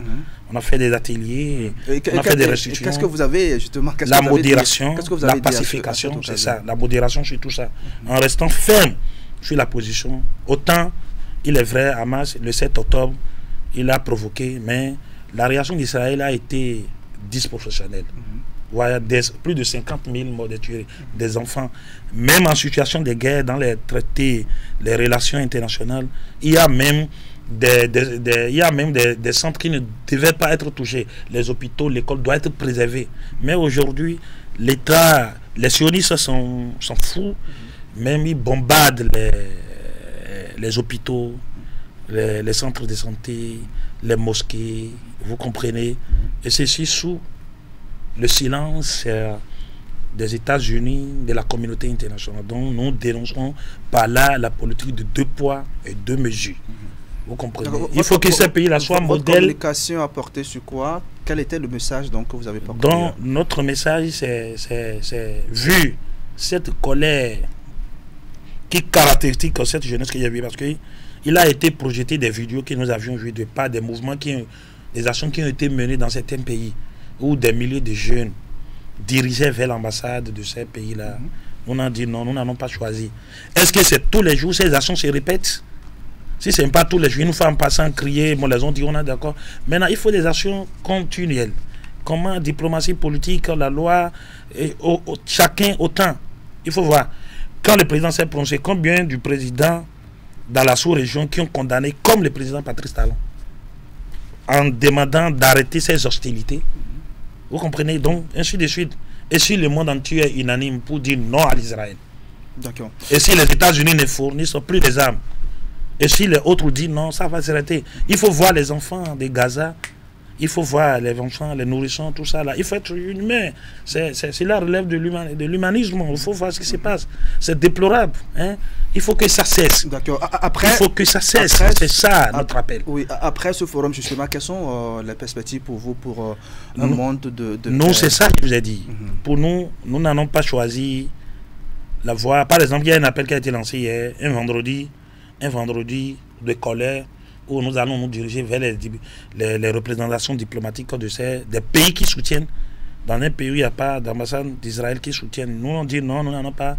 On a fait des ateliers, on a fait des restrictions. Qu'est-ce que vous avez justement? La modération, la pacification, c'est ça. La modération sur tout ça. En restant ferme sur la position. Autant, il est vrai, Hamas, le 7 octobre, il a provoqué, mais la réaction d'Israël a été disproportionnelle. Voilà, plus de 50 000 morts de tués, des enfants. Même en situation de guerre, dans les traités, les relations internationales, il y a même des centres qui ne devaient pas être touchés. Les hôpitaux, l'école doivent être préservés. Mais aujourd'hui, l'État, les sionistes sont fous. Même ils bombardent les hôpitaux, les centres de santé, les mosquées, vous comprenez. Et ceci sous le silence des États-Unis, de la communauté internationale. Donc nous dénonçons par là la politique de 2 poids et 2 mesures. Vous comprenez? Il faut que ces pays-là soient modèles. Votre communication a porté sur quoi? Quel était le message donc, que vous avez porté? Donc notre message, c'est vu cette colère qui caractérise cette jeunesse qu'il y avait, parce qu'il a été projeté des vidéos que nous avions vues de pas des mouvements, des actions qui ont été menées dans certains pays, où des milliers de jeunes dirigeaient vers l'ambassade de ces pays-là. On a dit non, nous n'avons pas choisi. Est-ce que c'est tous les jours ces actions se répètent? Si ce n'est pas tous les jours, une fois en passant crier, bon, les ont dit on est d'accord. Maintenant, il faut des actions continuelles. Comment diplomatie politique, la loi, chacun autant. Il faut voir. Quand le président s'est prononcé, combien du président dans la sous-région qui ont condamné, comme le président Patrice Talon, en demandant d'arrêter ces hostilités? Vous comprenez? Donc, ainsi de suite. Et si le monde entier est unanime pour dire non à l'Israël? D'accord. Et si les États-Unis ne fournissent plus des armes? Et si les autres disent non, ça va s'arrêter. Il faut voir les enfants de Gaza. Il faut voir les enfants, les nourrissons, tout ça là. Il faut être humain. C'est la relève de l'humanisme. Il faut voir ce qui se passe. C'est déplorable. Hein? Il faut que ça cesse. D'accord. Il faut que ça cesse. C'est ça notre appel. Oui. Après ce forum, justement, quelles sont les perspectives pour vous pour un monde de nous, c'est ça que je vous ai dit. Pour nous, nous n'avons pas choisi la voie. Par exemple, il y a un appel qui a été lancé hier, un vendredi de colère, où nous allons nous diriger vers les représentations diplomatiques des pays qui soutiennent. Dans un pays où il n'y a pas d'ambassade d'Israël qui soutiennent, nous on dit non, nous n'allons pas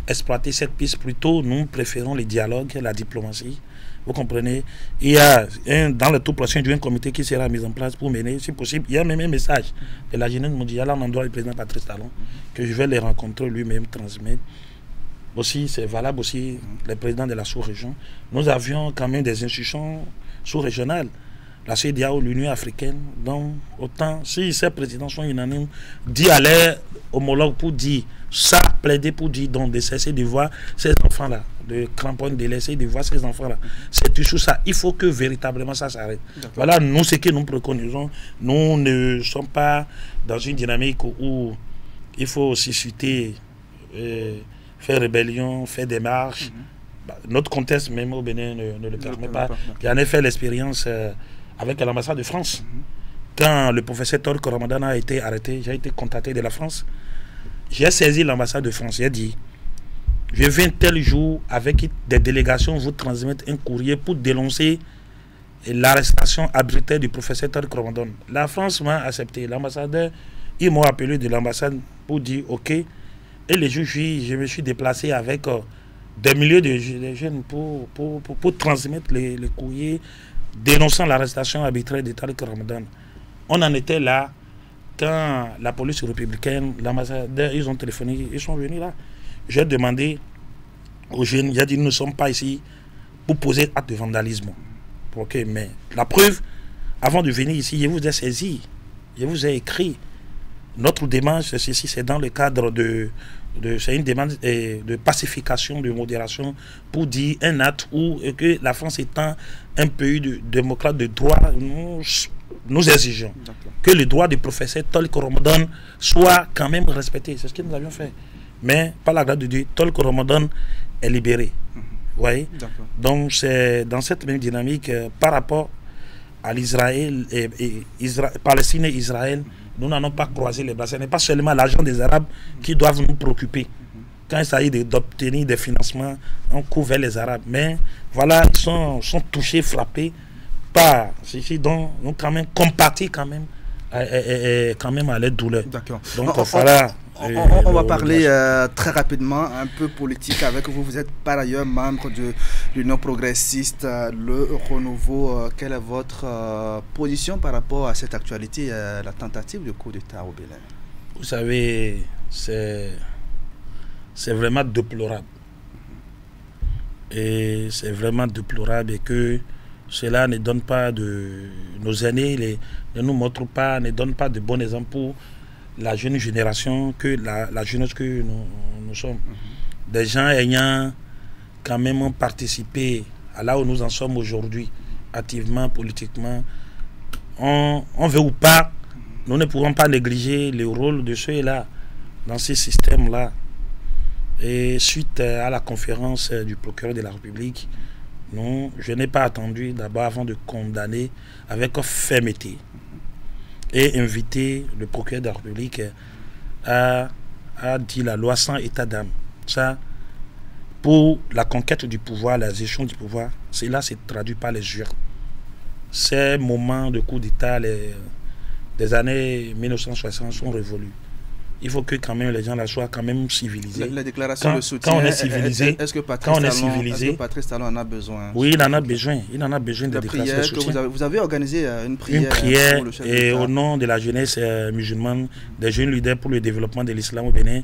exploiter cette piste. Plutôt, nous préférons les dialogues, la diplomatie. Vous comprenez? Il y a dans le tout prochain un comité qui sera mis en place pour mener, si possible. Il y a même un message de la jeunesse mondiale en endroit du président Patrice Talon que je vais les rencontrer lui-même transmettre. Aussi, c'est valable aussi les présidents de la sous-région. Nous avions quand même des institutions sous-régionales. La CEDEAO, l'Union africaine. Donc, autant, si ces présidents sont unanimes, dit à leurs homologues pour dire ça, plaider pour dire donc de cesser de voir ces enfants-là, de cramponner, de laisser de voir ces enfants-là. C'est toujours ça. Il faut que véritablement ça s'arrête. Voilà, nous, ce que nous préconisons, nous ne sommes pas dans une dynamique où il faut susciter, faire rébellion, faire des marches. Notre contexte, même au Bénin, ne le permet pas. J'en ai fait l'expérience avec l'ambassade de France. Quand le professeur Torque Ramadan a été arrêté, j'ai été contacté de la France. J'ai saisi l'ambassade de France. J'ai dit, je viens tel jour avec des délégations vous transmettre un courrier pour dénoncer l'arrestation arbitraire du professeur Torque Ramadan. La France m'a accepté. L'ambassadeur, ils m'ont appelé de l'ambassade pour dire ok. Et les jours, je me suis déplacé avec des milliers de jeunes pour transmettre les courriers dénonçant l'arrestation arbitraire de Torque Ramadan. On en était là quand la police républicaine, l'ambassadeur, ils ont téléphoné, ils sont venus là. J'ai demandé aux jeunes, j'ai dit nous ne sommes pas ici pour poser acte de vandalisme. Ok, mais la preuve, avant de venir ici, je vous ai saisi, je vous ai écrit. Notre démarche, c'est ceci, c'est dans le cadre c'est une demande de pacification, de modération, pour dire un acte où que la France étant un pays de démocrate de droit, nous exigeons que le droit du professeur Torque Ramadan soit quand même respecté. C'est ce que nous avions fait. Mais par la grâce de Dieu, Torque Ramadan est libéré. Vous voyez? Donc c'est dans cette même dynamique par rapport à l'Israël, Palestine et Israël, nous n'allons pas croiser les bras. Ce n'est pas seulement l'argent des Arabes qui doivent nous préoccuper. Quand il s'agit d'obtenir des financements, on couvre les Arabes. Mais voilà, ils sont touchés, frappés par ceci. Donc, nous quand même compatis quand même à leur douleur. D'accord. Donc, voilà. On va parler très rapidement, un peu politique avec vous. Vous êtes par ailleurs membre de l'Union progressiste, le renouveau. Quelle est votre position par rapport à cette actualité, la tentative de coup d'État au Bénin? Vous savez, c'est vraiment déplorable. Et c'est vraiment déplorable et que cela ne donne pas de... Nos aînés ne nous montrent pas, ne donnent pas de bons exemples pour la jeune génération, que la jeunesse que nous sommes. Des gens ayant quand même participé à là où nous en sommes aujourd'hui, activement, politiquement. On veut ou pas, nous ne pouvons pas négliger le rôle de ceux-là dans ces systèmes-là. Et suite à la conférence du procureur de la République, je n'ai pas attendu d'abord avant de condamner avec fermeté et inviter le procureur de la République à dire la loi sans état d'âme. Ça, pour la conquête du pouvoir, la gestion du pouvoir, cela se traduit par les urnes. Ces moments de coup d'État des années 1960 sont révolus. Il faut que quand même les gens là soient quand même civilisés. La déclaration de soutien, quand on est civilisé, est-ce que Patrice Talon en a besoin? Oui, il en a besoin. Il en a besoin de déclaration de soutien. Vous avez organisé une prière. Une prière pour le chef et au nom de la jeunesse musulmane, des jeunes leaders pour le développement de l'islam au Bénin.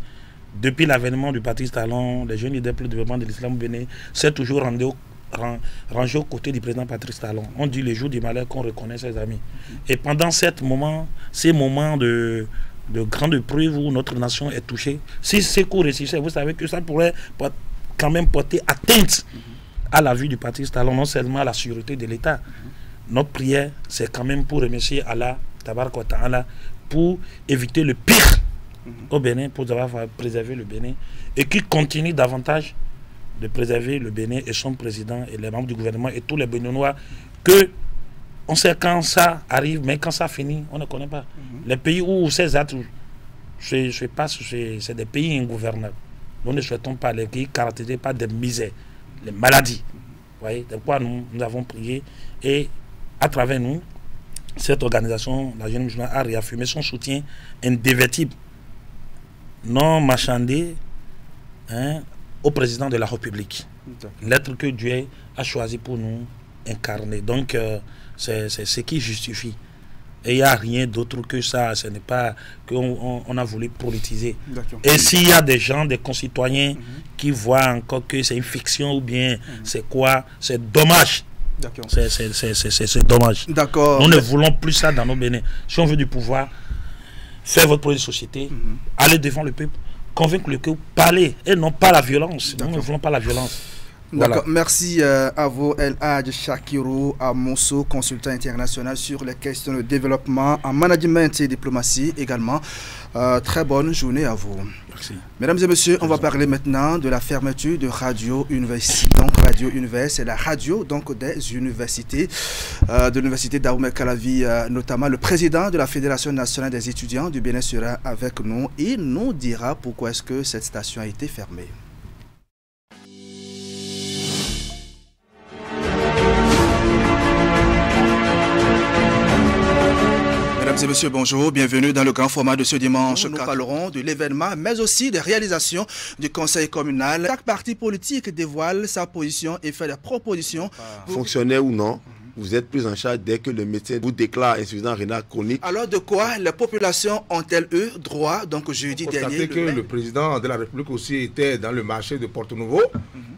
Depuis l'avènement du Patrice Talon, les jeunes leaders pour le développement de l'islam au Bénin s'est toujours rangé aux côtés du président Patrice Talon. On dit le jour du malheur qu'on reconnaît ses amis. Et pendant ces moments de grande épreuve où notre nation est touchée, si ces cours réussissaient, vous savez que ça pourrait quand même porter atteinte à la vie du Patrice Talon, non seulement à la sécurité de l'État. Notre prière, c'est quand même pour remercier Allah, Tabaraka wa Ta'ala, pour éviter le pire au Bénin, pour avoir préservé le Bénin, et qui continue davantage de préserver le Bénin et son président et les membres du gouvernement et tous les Béninois, que on sait quand ça arrive, mais quand ça finit, on ne connaît pas. Les pays où ces actes se passent, c'est des pays ingouvernables. Nous ne souhaitons pas les pays caractérisés par des misères, les maladies. Vous voyez, de quoi nous avons prié. Et à travers nous, cette organisation, la Jeune Musulmane, a réaffirmé son soutien indévertible, non marchandé, au président de la République. L'être que Dieu a choisi pour nous incarner. Donc, c'est ce qui justifie. Et il n'y a rien d'autre que ça. Ce n'est pas qu'on a voulu politiser. Et s'il y a des gens, des concitoyens qui voient encore que c'est une fiction ou bien c'est quoi, c'est dommage. C'est dommage. Nous ne voulons plus ça dans nos Bénin. Si on veut du pouvoir, faire votre projet de société, aller devant le peuple, convaincre le peuple, parler et non pas la violence. Nous ne voulons pas la violence. Voilà. Merci à vous, El Hadj Shakirou Amosso, consultant international sur les questions de développement en management et diplomatie également. Très bonne journée à vous. Merci. Mesdames et messieurs, on va parler maintenant de la fermeture de Radio Université. Donc Radio Univers, c'est la radio donc, des universités, de l'université d'Aoumé Calavi, notamment le président de la Fédération nationale des étudiants du Bénin sera avec nous et nous dira pourquoi est-ce que cette station a été fermée. Mesdames et messieurs, bonjour, bienvenue dans le grand format de ce dimanche. Nous parlerons de l'événement, mais aussi des réalisations du conseil communal. Chaque parti politique dévoile sa position et fait des propositions. Fonctionnaire ou non, vous êtes pris en charge dès que le médecin vous déclare insuffisance rénale chronique. Alors de quoi les populations ont-elles eu droit, donc jeudi dernier? Le président de la République aussi était dans le marché de Porto-Nouveau,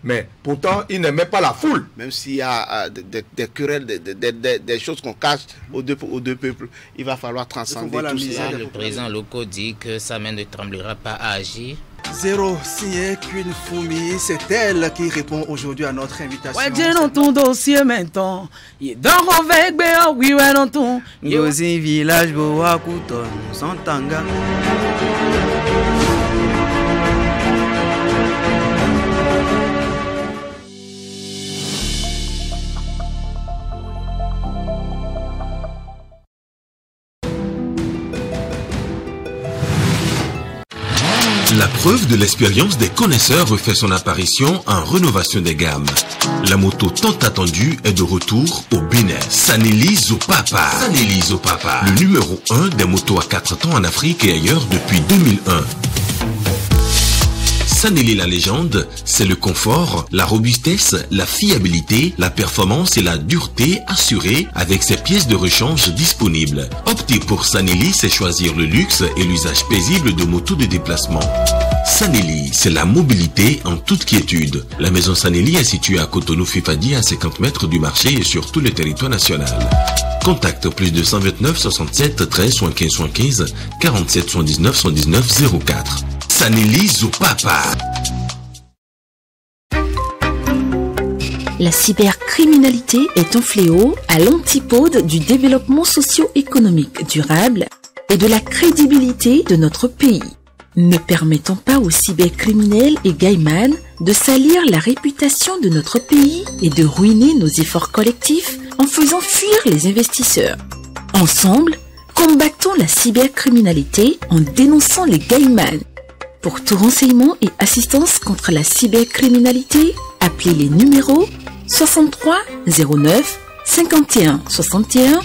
mais pourtant il n'aimait pas la foule. Même s'il y a des querelles, des choses qu'on cache aux deux peuples, il va falloir transcender tout ça. Le président local dit que sa main ne tremblera pas à agir. Zéro signé qu'une fourmi, c'est elle qui répond aujourd'hui à notre invitation. Ouais, j'ai dans ton dossier maintenant. Il est dans avec Béa, oui, ouais, dans ton. Il y a aussi un village, Boa, Kouton, Santanga. La preuve de l'expérience des connaisseurs refait son apparition en rénovation des gammes. La moto tant attendue est de retour au Bénin. Saneli Zopapa. Saneli Zopapa. Le numéro 1 des motos à 4 temps en Afrique et ailleurs depuis 2001. Saneli la légende, c'est le confort, la robustesse, la fiabilité, la performance et la dureté assurée avec ses pièces de rechange disponibles. Opter pour Saneli, c'est choisir le luxe et l'usage paisible de motos de déplacement. Saneli, c'est la mobilité en toute quiétude. La maison Saneli est située à Cotonou-Fifadi à 50 mètres du marché et sur tout le territoire national. Contact plus 229 67 13 75 47 79 119 04. Saneli Zopapa. La cybercriminalité est un fléau à l'antipode du développement socio-économique durable et de la crédibilité de notre pays. Ne permettons pas aux cybercriminels et gaïmans de salir la réputation de notre pays et de ruiner nos efforts collectifs en faisant fuir les investisseurs. Ensemble, combattons la cybercriminalité en dénonçant les gaïmans. Pour tout renseignement et assistance contre la cybercriminalité, appelez les numéros 63 09 51 61,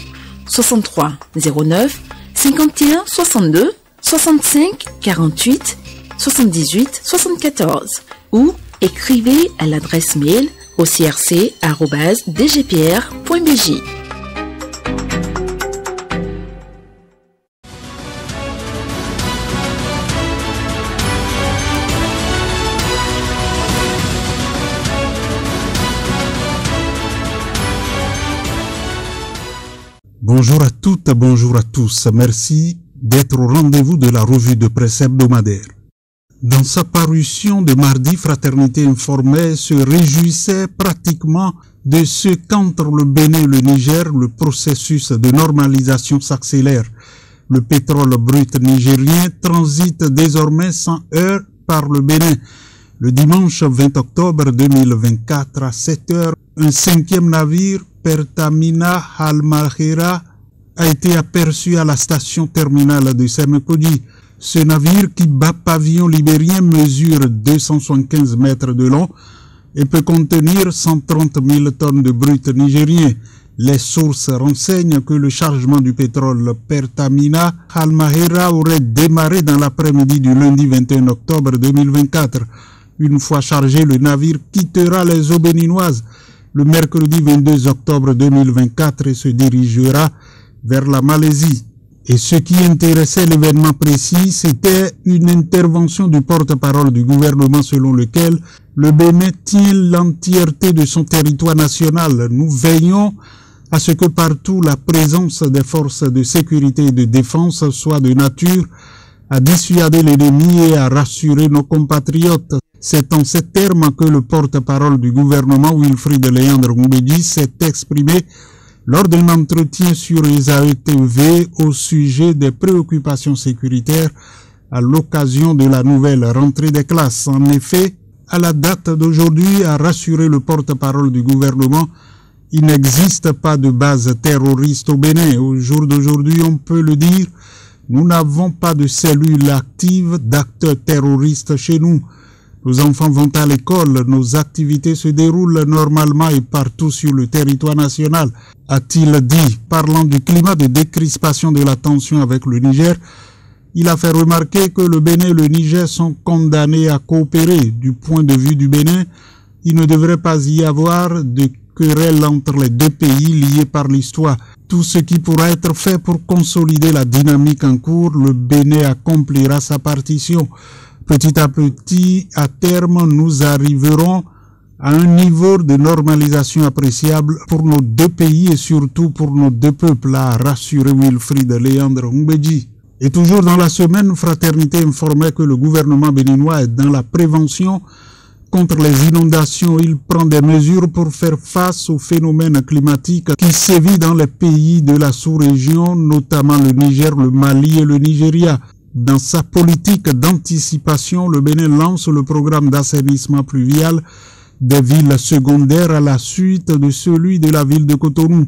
63 09 51 62, 65 48 78 74 ou écrivez à l'adresse mail ocrc@dgpr.bj. Bonjour à toutes, bonjour à tous. Merci d'être au rendez-vous de la revue de presse hebdomadaire. Dans sa parution de mardi, Fraternité informée se réjouissait pratiquement de ce qu'entre le Bénin et le Niger, le processus de normalisation s'accélère. Le pétrole brut nigérien transite désormais sans heurts par le Bénin. Le dimanche 20 octobre 2024 à 7 heures, un 5e navire Pertamina Halmahera a été aperçu à la station terminale de Semekodi. Ce navire qui bat pavillon libérien mesure 275 mètres de long et peut contenir 130 000 tonnes de brut nigérien. Les sources renseignent que le chargement du pétrole Pertamina Halmahera aurait démarré dans l'après-midi du lundi 21 octobre 2024. Une fois chargé, le navire quittera les eaux béninoises le mercredi 22 octobre 2024 et se dirigera vers la Malaisie. Et ce qui intéressait l'événement précis, c'était une intervention du porte-parole du gouvernement selon lequel le Bénin tient l'entièreté de son territoire national. Nous veillons à ce que partout la présence des forces de sécurité et de défense soit de nature à dissuader l'ennemi et à rassurer nos compatriotes. C'est en ces termes que le porte-parole du gouvernement, Wilfried Léandre Ngoumbedji, s'est exprimé lors d'un entretien sur Isae TV au sujet des préoccupations sécuritaires à l'occasion de la nouvelle rentrée des classes. En effet, à la date d'aujourd'hui, a rassuré le porte-parole du gouvernement, il n'existe pas de base terroriste au Bénin. Au jour d'aujourd'hui, on peut le dire, nous n'avons pas de cellules actives d'acteurs terroristes chez nous. Nos enfants vont à l'école, nos activités se déroulent normalement et partout sur le territoire national, a-t-il dit. Parlant du climat de décrispation de la tension avec le Niger, il a fait remarquer que le Bénin et le Niger sont condamnés à coopérer. Du point de vue du Bénin, il ne devrait pas y avoir de querelle entre les deux pays liés par l'histoire. Tout ce qui pourra être fait pour consolider la dynamique en cours, le Bénin accomplira sa partition. Petit à petit, à terme, nous arriverons à un niveau de normalisation appréciable pour nos deux pays et surtout pour nos deux peuples, a rassuré Wilfried Léandre Ngoumbedji. Et toujours dans la semaine, Fraternité informait que le gouvernement béninois est dans la prévention contre les inondations. Il prend des mesures pour faire face au phénomène climatique qui sévit dans les pays de la sous-région, notamment le Niger, le Mali et le Nigeria. Dans sa politique d'anticipation, le Bénin lance le programme d'assainissement pluvial des villes secondaires à la suite de celui de la ville de Cotonou.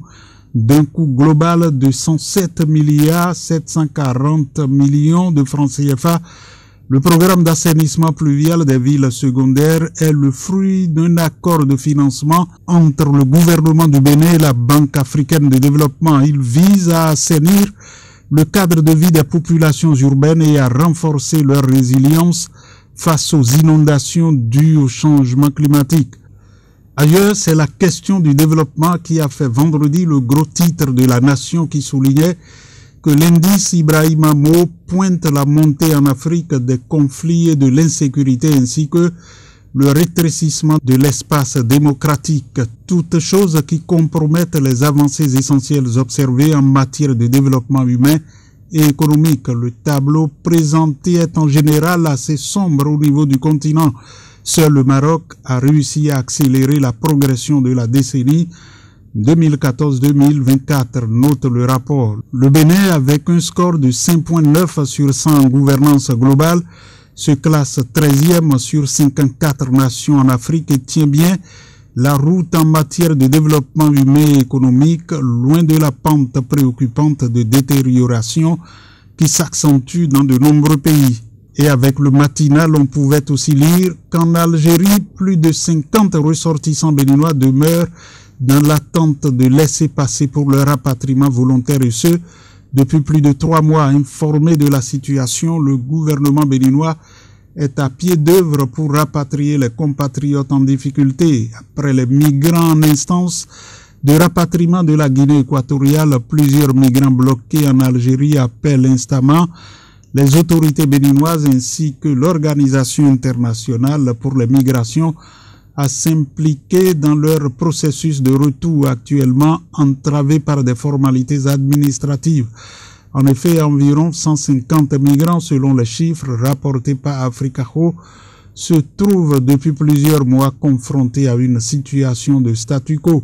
D'un coût global de 107 milliards 740 millions de francs CFA, le programme d'assainissement pluvial des villes secondaires est le fruit d'un accord de financement entre le gouvernement du Bénin et la Banque africaine de développement. Il vise à assainir le cadre de vie des populations urbaines et à renforcer leur résilience face aux inondations dues au changement climatique. Ailleurs, c'est la question du développement qui a fait vendredi le gros titre de La Nation qui soulignait que l'indice Ibrahim Amo pointe la montée en Afrique des conflits et de l'insécurité ainsi que le rétrécissement de l'espace démocratique, toutes choses qui compromettent les avancées essentielles observées en matière de développement humain et économique. Le tableau présenté est en général assez sombre au niveau du continent. Seul le Maroc a réussi à accélérer la progression de la décennie 2014-2024, note le rapport. Le Bénin, avec un score de 5,9 sur 100 en gouvernance globale, se classe 13e sur 54 nations en Afrique et tient bien la route en matière de développement humain et économique, loin de la pente préoccupante de détérioration qui s'accentue dans de nombreux pays. Et avec le matinal, on pouvait aussi lire qu'en Algérie, plus de 50 ressortissants béninois demeurent dans l'attente de laisser passer pour leur rapatriement volontaire et ce, depuis plus de 3 mois. Informé de la situation, le gouvernement béninois est à pied d'œuvre pour rapatrier les compatriotes en difficulté. Après les migrants en instance de rapatriement de la Guinée équatoriale, plusieurs migrants bloqués en Algérie appellent instamment les autorités béninoises ainsi que l'Organisation internationale pour les migrations à s'impliquer dans leur processus de retour actuellement entravé par des formalités administratives. En effet, environ 150 migrants, selon les chiffres rapportés par Africaho, se trouvent depuis plusieurs mois confrontés à une situation de statu quo.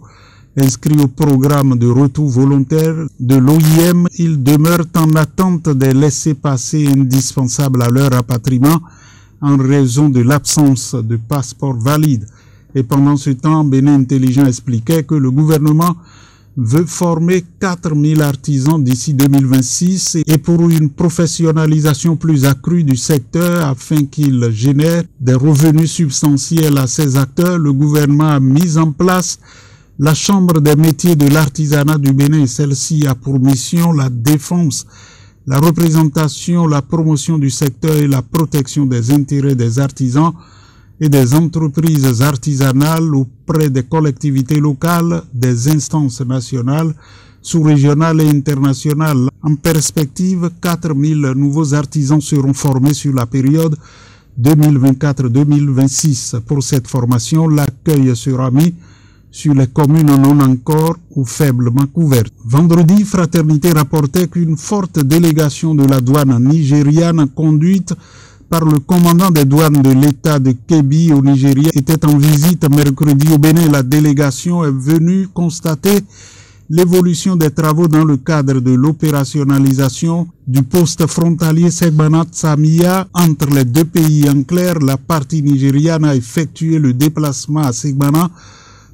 Inscrits au programme de retour volontaire de l'OIM, ils demeurent en attente des laissez-passer indispensables à leur rapatriement en raison de l'absence de passeport valide. Et pendant ce temps, Bénin Intelligent expliquait que le gouvernement veut former 4000 artisans d'ici 2026 et pour une professionnalisation plus accrue du secteur afin qu'il génère des revenus substantiels à ces acteurs, le gouvernement a mis en place la Chambre des métiers de l'artisanat du Bénin. Celle-ci a pour mission la défense, la représentation, la promotion du secteur et la protection des intérêts des artisans et des entreprises artisanales auprès des collectivités locales, des instances nationales, sous-régionales et internationales. En perspective, 4000 nouveaux artisans seront formés sur la période 2024-2026. Pour cette formation, l'accueil sera mis sur les communes non encore ou faiblement couvertes. Vendredi, Fraternité rapportait qu'une forte délégation de la douane nigériane conduite par le commandant des douanes de l'État de Kebbi au Nigeria était en visite mercredi au Bénin. La délégation est venue constater l'évolution des travaux dans le cadre de l'opérationnalisation du poste frontalier Segbana-Tsamia entre les deux pays. En clair, la partie nigériane a effectué le déplacement à Segbana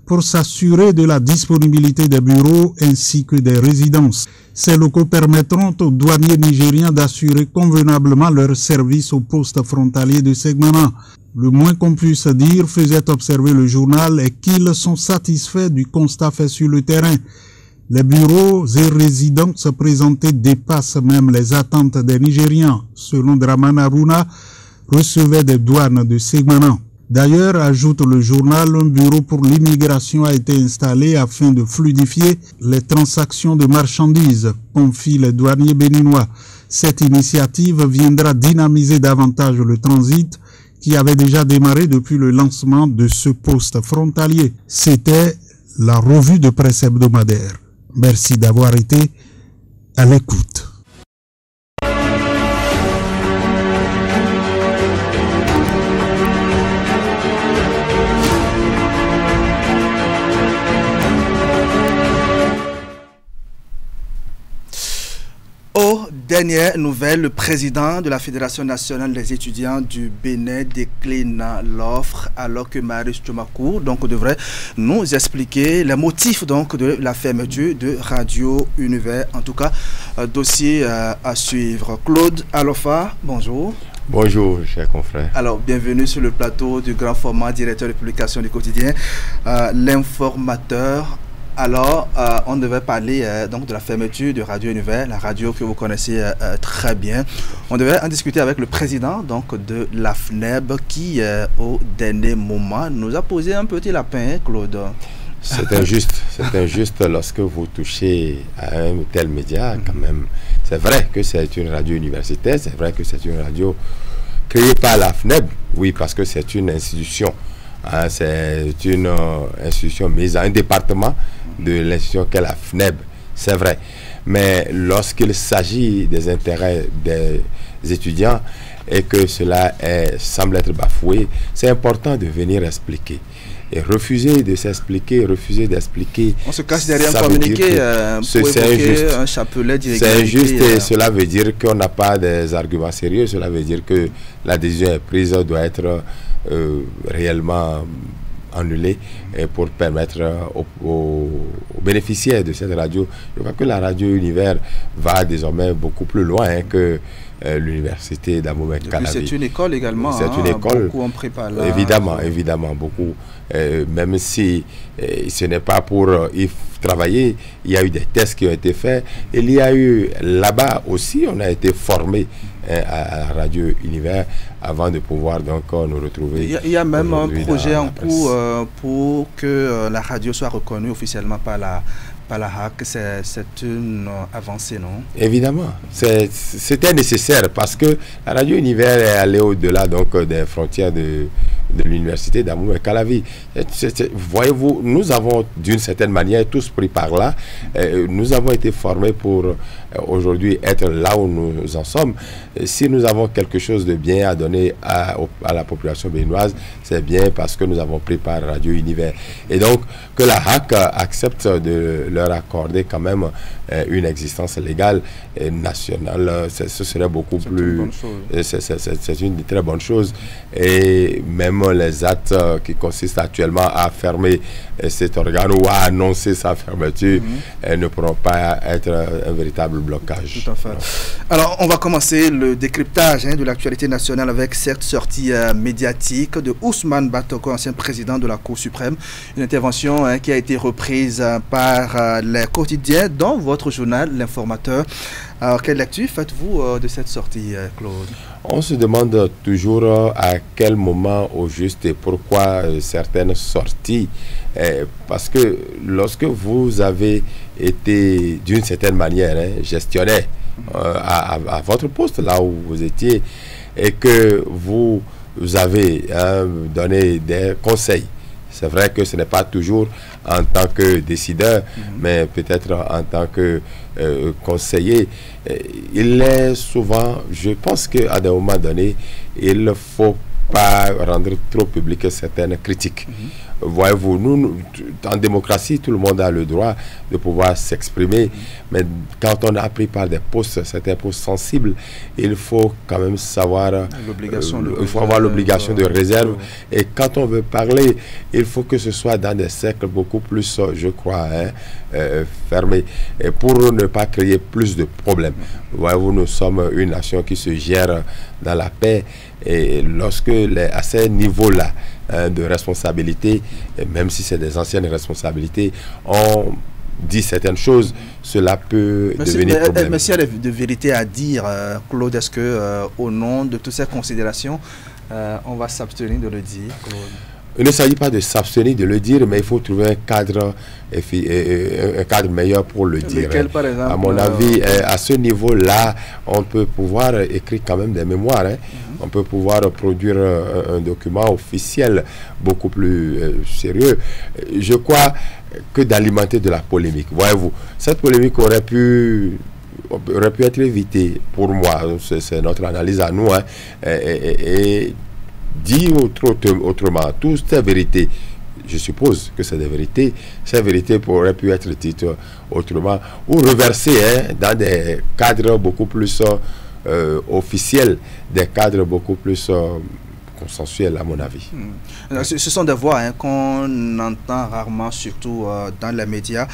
pour s'assurer de la disponibilité des bureaux ainsi que des résidences. Ces locaux permettront aux douaniers nigériens d'assurer convenablement leur service au poste frontalier de Segbana. Le moins qu'on puisse dire, faisait observer le journal, est qu'ils sont satisfaits du constat fait sur le terrain. Les bureaux et résidences présentés dépassent même les attentes des Nigérians. Selon Draman Aruna, recevait des douanes de Segbana. D'ailleurs, ajoute le journal, un bureau pour l'immigration a été installé afin de fluidifier les transactions de marchandises, confient les douaniers béninois. Cette initiative viendra dynamiser davantage le transit qui avait déjà démarré depuis le lancement de ce poste frontalier. C'était la revue de presse hebdomadaire. Merci d'avoir été à l'écoute. Dernière nouvelle, le président de la Fédération nationale des étudiants du Bénin décline l'offre alors que Marius Tchomakou devrait nous expliquer les motifs de la fermeture de Radio Univers. En tout cas, dossier à suivre. Claude Alofa, bonjour. Bonjour, chers confrères. Alors, bienvenue sur le plateau du grand format, directeur de publication du quotidien, l'informateur. Alors, on devait parler de la fermeture de Radio Univers, la radio que vous connaissez très bien. On devait en discuter avec le président de la FNEB qui, au dernier moment, nous a posé un petit lapin, Claude. C'est injuste lorsque vous touchez à un tel média, quand même. C'est vrai que c'est une radio universitaire, c'est vrai que c'est une radio créée par la FNEB, oui, parce que c'est une institution. C'est une institution mise à un département de l'institution qu'est la FNEB, c'est vrai. Mais lorsqu'il s'agit des intérêts des étudiants et que cela semble être bafoué, c'est important de venir expliquer. Et refuser de s'expliquer, refuser d'expliquer. On se cache derrière un communiqué pour évoquer un chapelet d'irrégularité. C'est injuste et cela veut dire qu'on n'a pas des arguments sérieux. Cela veut dire que la décision est prise doit être réellement annulée pour permettre aux bénéficiaires de cette radio. Je crois que la radio Univers va désormais beaucoup plus loin que l'université d'Amoumet Calavi. C'est une école également. C'est une école. Beaucoup en prépa là. Évidemment, beaucoup. Même si ce n'est pas pour y travailler, il y a eu des tests qui ont été faits. Il y a eu là-bas aussi, on a été formé à la radio Univers avant de pouvoir donc nous retrouver. Il y a même un projet en cours pour que la radio soit reconnue officiellement par la HAC. C'est une avancée, non? Évidemment, c'était nécessaire parce que la radio Univers est allée au-delà donc des frontières de l'université d'Amoumet Calavi. Voyez-vous, nous avons d'une certaine manière tous pris par là. Nous avons été formés pour aujourd'hui être là où nous en sommes. Si nous avons quelque chose de bien à donner à la population béninoise, c'est bien parce que nous avons pris par Radio Univers. Et donc, que la HAC accepte de leur accorder quand même une existence légale et nationale, ce serait beaucoup plus... C'est une très bonne chose. Et même les actes qui consistent actuellement à fermer cet organe ou à annoncer sa fermeture ne pourront pas être un véritable blocage. Tout à fait. Alors, on va commencer le décryptage de l'actualité nationale avec cette sortie médiatique de Ousmane Batoko, ancien président de la Cour suprême. Une intervention qui a été reprise par les quotidiens, dont votre journal, l'informateur. Alors, quelle lecture faites-vous de cette sortie, Claude? On se demande toujours à quel moment, au juste et pourquoi certaines sorties. Parce que lorsque vous avez été d'une certaine manière gestionnaire à votre poste, là où vous étiez, et que vous avez donné des conseils, c'est vrai que ce n'est pas toujours en tant que décideur, mais peut-être en tant que conseiller. Il est souvent, je pense qu'à des moments donnés, il ne faut pas rendre trop public certaines critiques. Voyez-vous, nous, en démocratie, tout le monde a le droit de pouvoir s'exprimer, mais quand on a pris par des postes, certains postes sensibles, il faut quand même savoir, il faut avoir l'obligation de réserve, et quand on veut parler, il faut que ce soit dans des cercles beaucoup plus, je crois, fermés, et pour ne pas créer plus de problèmes. Voyez-vous, nous sommes une nation qui se gère dans la paix, et lorsque à ces niveaux-là de responsabilité, et même si c'est des anciennes responsabilités, on dit certaines choses, cela peut devenir problème. Mais s'il y a de vérité à dire, Claude, est-ce que au nom de toutes ces considérations, on va s'abstenir de le dire, Claude? Il ne s'agit pas de s'abstenir de le dire, mais il faut trouver un cadre meilleur pour le dire. Lequel, par exemple, à mon avis, à ce niveau-là, on peut pouvoir écrire quand même des mémoires. On peut pouvoir produire un document officiel beaucoup plus sérieux. Je crois que d'alimenter de la polémique. Voyez-vous, cette polémique aurait pu être évitée pour moi. C'est notre analyse à nous. Et dit autrement, toutes ces vérités, je suppose que c'est des vérités, ces vérités pourraient pu être dites autrement ou reversées dans des cadres beaucoup plus officiels, des cadres beaucoup plus consensuel à mon avis. Ce sont des voix qu'on entend rarement, surtout dans les médias,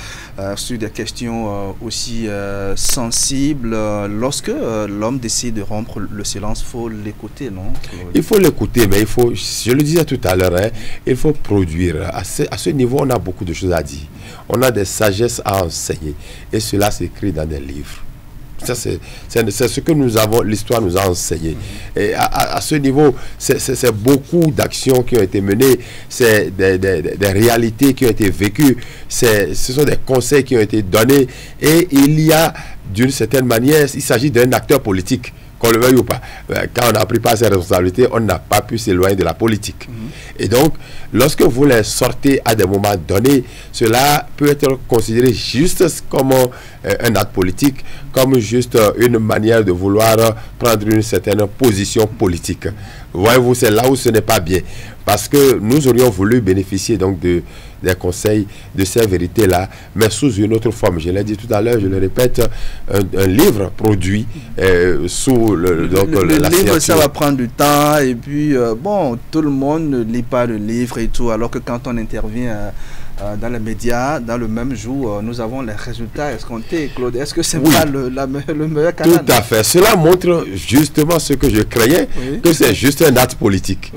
sur des questions aussi sensibles. Lorsque l'homme décide de rompre le silence, il faut l'écouter, non? Il faut l'écouter, mais il faut, je le disais tout à l'heure, il faut produire. À ce niveau, on a beaucoup de choses à dire. On a des sagesses à enseigner. Et cela s'écrit dans des livres. Ça, c'est ce que nous avons, l'histoire nous a enseigné. Et à ce niveau, c'est beaucoup d'actions qui ont été menées, c'est des réalités qui ont été vécues, ce sont des conseils qui ont été donnés, et il y a, d'une certaine manière, il s'agit d'un acteur politique, qu'on le veuille ou pas. Quand on n'a pris pas ses responsabilités, on n'a pas pu s'éloigner de la politique. Et donc, lorsque vous les sortez à des moments donnés, cela peut être considéré juste comme un acte politique, comme juste une manière de vouloir prendre une certaine position politique. Voyez-vous, c'est là où ce n'est pas bien. Parce que nous aurions voulu bénéficier donc des conseils, de ces vérités-là, mais sous une autre forme. Je l'ai dit tout à l'heure, je le répète, un livre produit sous la livre, ça va prendre du temps, et puis, bon, tout le monde ne lit pas le livre et tout, alors que quand on intervient dans les médias, dans le même jour, nous avons les résultats escomptés. Claude, est-ce que c'est pas le meilleur canal? Tout à fait. Cela montre justement ce que je craignais, que c'est juste un acte politique.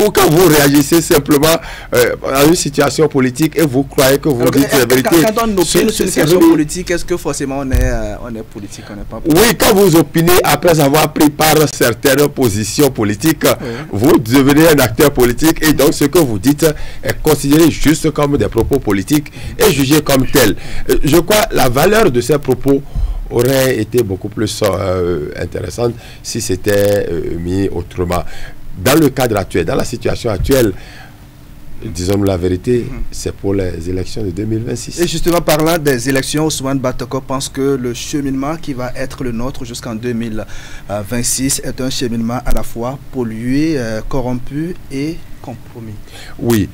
Ou quand vous réagissez simplement à une situation politique et vous croyez que vous dites la vérité. Quand on opine sur une question politique, est-ce que forcément on est politique, on n'est pas politique? Oui, quand vous opinez après avoir pris part à certaines positions politiques, vous devenez un acteur politique, et donc ce que vous dites est considéré juste comme des propos politiques et jugé comme tel. Je crois que la valeur de ces propos aurait été beaucoup plus intéressante si c'était mis autrement. Dans le cadre actuel, dans la situation actuelle, disons-nous la vérité, c'est pour les élections de 2026. Et justement, parlant des élections, Ousmane Batoko pense que le cheminement qui va être le nôtre jusqu'en 2026 est un cheminement à la fois pollué, corrompu et compromis. Oui,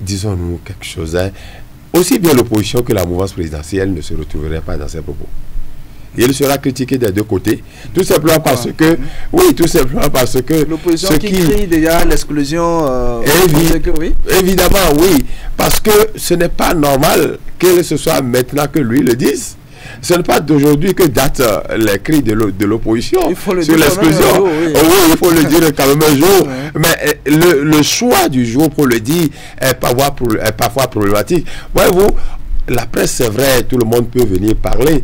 disons-nous quelque chose. Aussi bien l'opposition que la mouvance présidentielle ne se retrouverait pas dans ces propos. Il sera critiqué des deux côtés, tout simplement parce que, l'opposition qui crie déjà l'exclusion, évidemment, oui, parce que ce n'est pas normal que ce soit maintenant que lui le dise. Ce n'est pas d'aujourd'hui que datent les cris de l'opposition sur l'exclusion. Oui, il faut le dire quand même un jour. Mais le choix du jour pour le dire est parfois problématique. Voyez-vous, la presse, c'est vrai, tout le monde peut venir parler.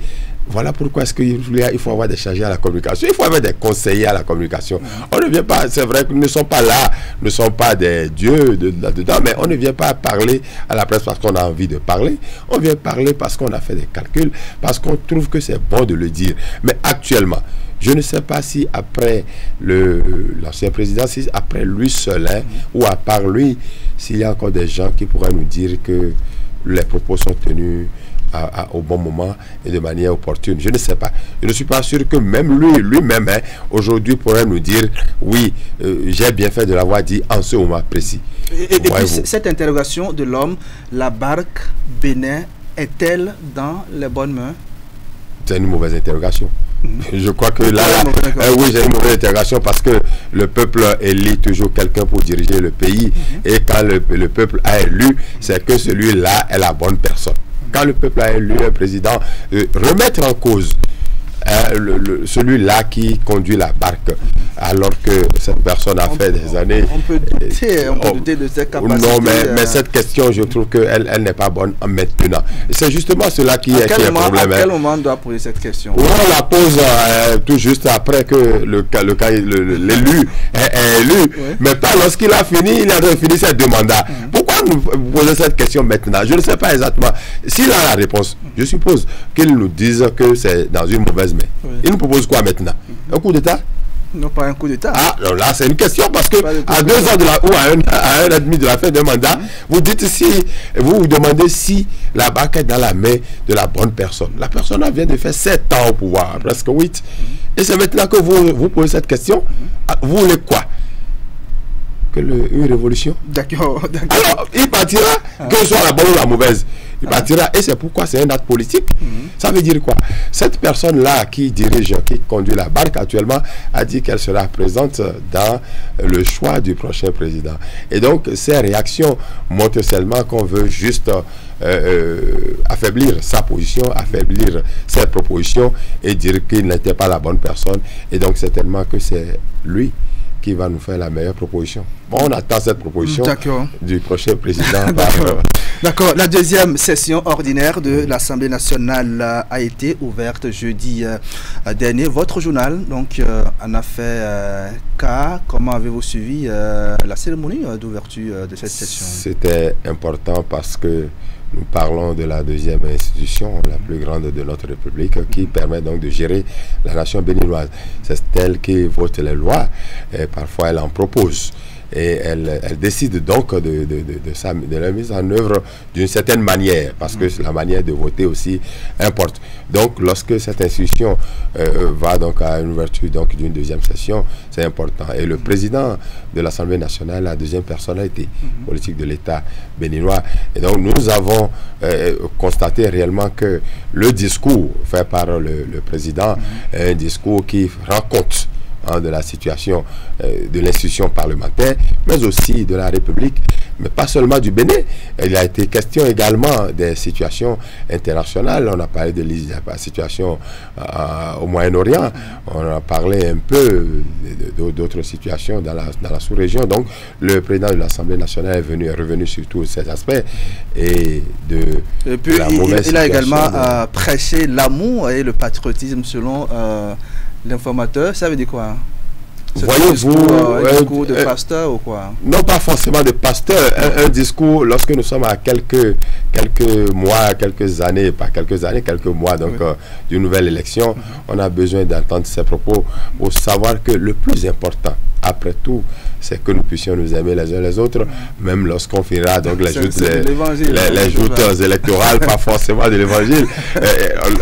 Voilà pourquoi est-ce qu'il faut avoir des chargés à la communication, il faut avoir des conseillers à la communication. On ne vient pas, c'est vrai que nous ne sommes pas là, nous ne sommes pas des dieux là-dedans, mais on ne vient pas parler à la presse parce qu'on a envie de parler, on vient parler parce qu'on a fait des calculs, parce qu'on trouve que c'est bon de le dire. Mais actuellement, je ne sais pas si après l'ancien président, si après lui seul, hein, ou à part lui, s'il y a encore des gens qui pourraient nous dire que les propos sont tenus au bon moment et de manière opportune. Je ne sais pas. Je ne suis pas sûr que même lui-même, hein, aujourd'hui, pourrait nous dire, oui, j'ai bien fait de l'avoir dit en ce moment précis. Et puis, cette interrogation de l'homme, la barque Bénin est-elle dans les bonnes mains? C'est une mauvaise interrogation. Je crois que là oui, j'ai une mauvaise interrogation parce que le peuple élit toujours quelqu'un pour diriger le pays et quand le peuple a élu, c'est que celui-là est la bonne personne. Quand le peuple a élu un président, remettre en cause celui-là qui conduit la barque, alors que cette personne a fait des années. On peut douter de ses capacités. Non, mais cette question, je trouve qu'elle n'est pas bonne maintenant. C'est justement cela qui est problème. À quel moment on doit poser cette question? On la pose tout juste après que l'élu est élu, mais pas lorsqu'il a fini, il a fini ses deux mandats. Pourquoi nous poser cette question maintenant? Je ne sais pas exactement. S'il a la réponse, je suppose qu'il nous dise que c'est dans une mauvaise main. Il nous propose quoi maintenant? Un coup d'État? Non, pas un coup d'État. Ah, alors là, c'est une question parce que à 2 ans ou à un an et demi de la fin d'un mandat, vous dites vous demandez si la barque est dans la main de la bonne personne. La personne vient de faire 7 ans au pouvoir, presque 8. Et c'est maintenant que vous posez cette question. Vous voulez quoi? Une révolution? D'accord. Alors, il partira, que ce soit la bonne ou la mauvaise. Il partira, et c'est pourquoi c'est un acte politique. Ça veut dire quoi? Cette personne-là qui dirige, qui conduit la barque actuellement, a dit qu'elle sera présente dans le choix du prochain président. Et donc, ces réactions montrent seulement qu'on veut juste affaiblir sa position, affaiblir ses propositions et dire qu'il n'était pas la bonne personne. Et donc, certainement que c'est lui qui va nous faire la meilleure proposition. Bon, on attend cette proposition du prochain président. D'accord. La deuxième session ordinaire de l'Assemblée nationale a été ouverte jeudi dernier. Votre journal donc en a fait cas. Comment avez-vous suivi la cérémonie d'ouverture de cette session? C'était important parce que nous parlons de la deuxième institution, la plus grande de notre République, qui permet donc de gérer la nation béninoise. C'est elle qui vote les lois, et parfois elle en propose. Et elle décide donc de la mise en œuvre d'une certaine manière, parce que la manière de voter aussi importe. Donc, lorsque cette institution va donc à une ouverture d'une deuxième session, c'est important. Et le président de l'Assemblée nationale, la deuxième personnalité politique de l'État béninois. Et donc, nous avons constaté réellement que le discours fait par le président est un discours qui rend compte de la situation de l'institution parlementaire, mais aussi de la République, mais pas seulement du Bénin. Il a été question également des situations internationales. On a parlé de la situation au Moyen-Orient, on a parlé un peu d'autres situations dans la sous-région. Donc, le président de l'Assemblée nationale est revenu sur tous ces aspects et puis, il a également prêché l'amour et le patriotisme selon l'informateur. Ça veut dire quoi? Voyez-vous, un discours de pasteur ou quoi? Non, pas forcément de pasteur. Un discours, lorsque nous sommes à quelques mois, quelques années, pas quelques années, quelques mois donc d'une nouvelle élection, on a besoin d'entendre ces propos pour savoir que le plus important, après tout, c'est que nous puissions nous aimer les uns les autres, même lorsqu'on finira donc les joutes électorales, pas forcément de l'évangile.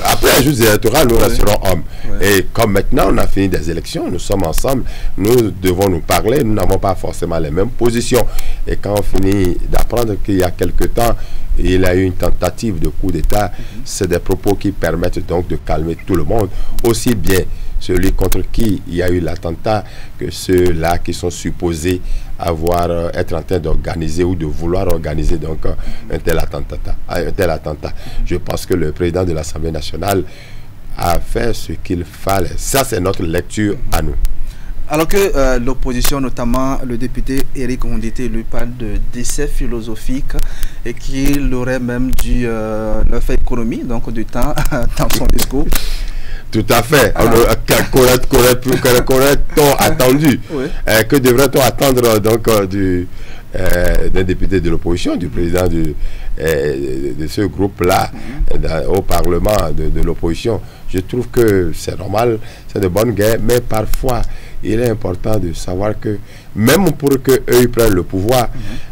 Après les joutes électorales, nous resterons hommes. Et comme maintenant on a fini des élections, nous sommes ensemble, nous devons nous parler, nous n'avons pas forcément les mêmes positions. Et quand on finit d'apprendre qu'il y a quelque temps, il y a eu une tentative de coup d'État, c'est des propos qui permettent donc de calmer tout le monde, aussi bien celui contre qui il y a eu l'attentat que ceux-là qui sont supposés être en train d'organiser ou de vouloir organiser donc un tel attentat. Je pense que le président de l'Assemblée nationale a fait ce qu'il fallait. Ça, c'est notre lecture à nous. Alors que l'opposition, notamment le député Éric Ondité, lui parle de décès philosophique et qu'il aurait même dû leur faire économie donc du temps dans son discours. Tout à fait. Qu'aurait-on attendu? Que devrait-on attendre donc d'un député de l'opposition, du président de ce groupe-là au Parlement de l'opposition? Je trouve que c'est normal, c'est de bonne guerre, mais parfois il est important de savoir que même pour qu'eux ils prennent le pouvoir,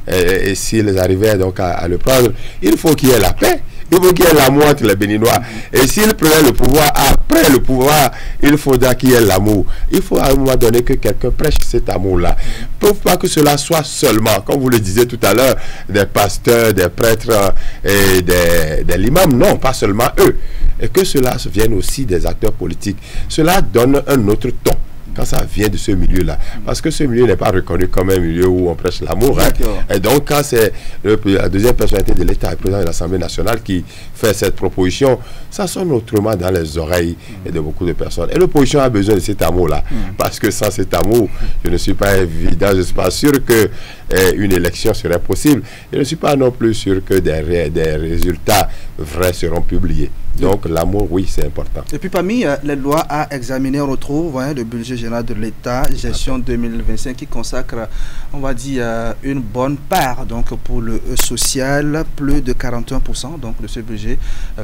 et s'ils arrivaient donc à le prendre, il faut qu'il y ait la paix. Il faut qu'il y ait l'amour entre les Béninois. Et s'ils prenaient le pouvoir, après le pouvoir, il faudra qu'il y ait l'amour. Il faut à un moment donné que quelqu'un prêche cet amour-là. Il ne faut pas que cela soit seulement, comme vous le disiez tout à l'heure, des pasteurs, des prêtres et des imams. Non, pas seulement eux. Et que cela vienne aussi des acteurs politiques. Cela donne un autre ton quand ça vient de ce milieu-là. Parce que ce milieu n'est pas reconnu comme un milieu où on prêche l'amour. Et donc, quand c'est la deuxième personnalité de l'État, le président de l'Assemblée nationale, qui fait cette proposition, ça sonne autrement dans les oreilles de beaucoup de personnes. Et l'opposition a besoin de cet amour-là. Parce que sans cet amour, je ne suis pas évident, je ne suis pas sûr que une élection serait possible. Je ne suis pas non plus sûr que des résultats vrais seront publiés. Donc l'amour, oui, c'est important. Et puis parmi les lois à examiner, on retrouve le budget général de l'État, gestion 2025, qui consacre, on va dire, une bonne part donc pour le social, plus de 41% donc de ce budget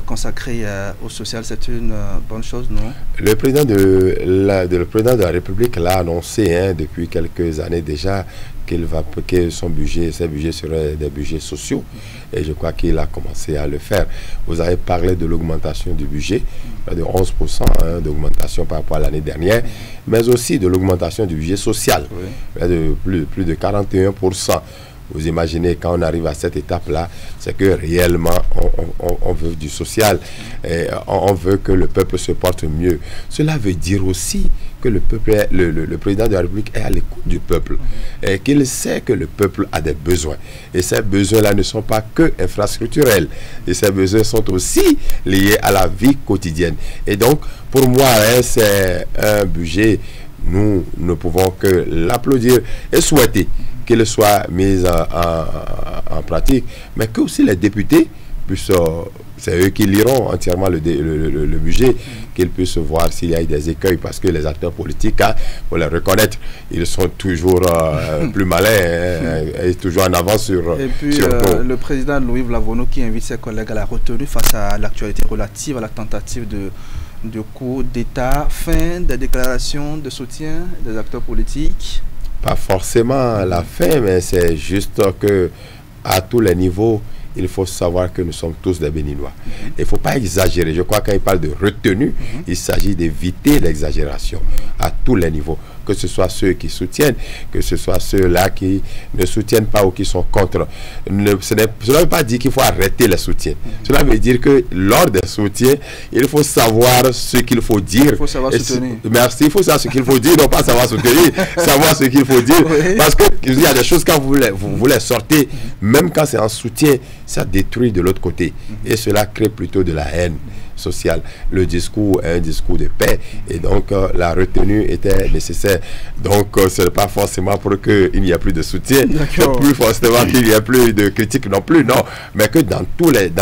consacré au social. C'est une bonne chose, non? Le président de la République l'a annoncé depuis quelques années déjà, que ses budgets seraient des budgets sociaux, et je crois qu'il a commencé à le faire. Vous avez parlé de l'augmentation du budget, de 11% d'augmentation par rapport à l'année dernière, mais aussi de l'augmentation du budget social, de plus de 41%. Vous imaginez, quand on arrive à cette étape-là, c'est que réellement, on veut du social, et on veut que le peuple se porte mieux. Cela veut dire aussi que le président de la République est à l'écoute du peuple, et qu'il sait que le peuple a des besoins. Et ces besoins-là ne sont pas que infrastructurels, et ces besoins sont aussi liés à la vie quotidienne. Et donc, pour moi, c'est un budget, nous ne pouvons que l'applaudir et souhaiter qu'il soit mis en pratique, mais que aussi les députés puissent, c'est eux qui liront entièrement le budget, qu'ils puissent voir s'il y a des écueils, parce que les acteurs politiques, pour les reconnaître, ils sont toujours plus malins et toujours en avance sur... Et puis le président Louis Vlavono qui invite ses collègues à la retenue face à l'actualité relative à la tentative de coup d'État, fin des déclarations de soutien des acteurs politiques. Pas forcément la fin, mais c'est juste que à tous les niveaux, il faut savoir que nous sommes tous des Béninois. Il ne faut pas exagérer. Je crois que quand il parle de retenue, il s'agit d'éviter l'exagération à tous les niveaux. Que ce soit ceux qui soutiennent, que ce soit ceux-là qui ne soutiennent pas ou qui sont contre. Cela ne veut pas dire qu'il faut arrêter les soutiens. Cela veut dire que lors des soutiens, il faut savoir ce qu'il faut dire. Il faut savoir soutenir. Merci, il faut savoir ce qu'il faut dire, non pas savoir soutenir, savoir ce qu'il faut dire. Parce qu'il y a des choses, quand vous les sortez, même quand c'est en soutien, ça détruit de l'autre côté. Et cela crée plutôt de la haine sociale. Le discours est un discours de paix, et donc la retenue était nécessaire. Donc ce n'est pas forcément pour qu'il n'y ait plus de soutien, plus forcément qu'il n'y ait plus de critiques non plus, non, mais que dans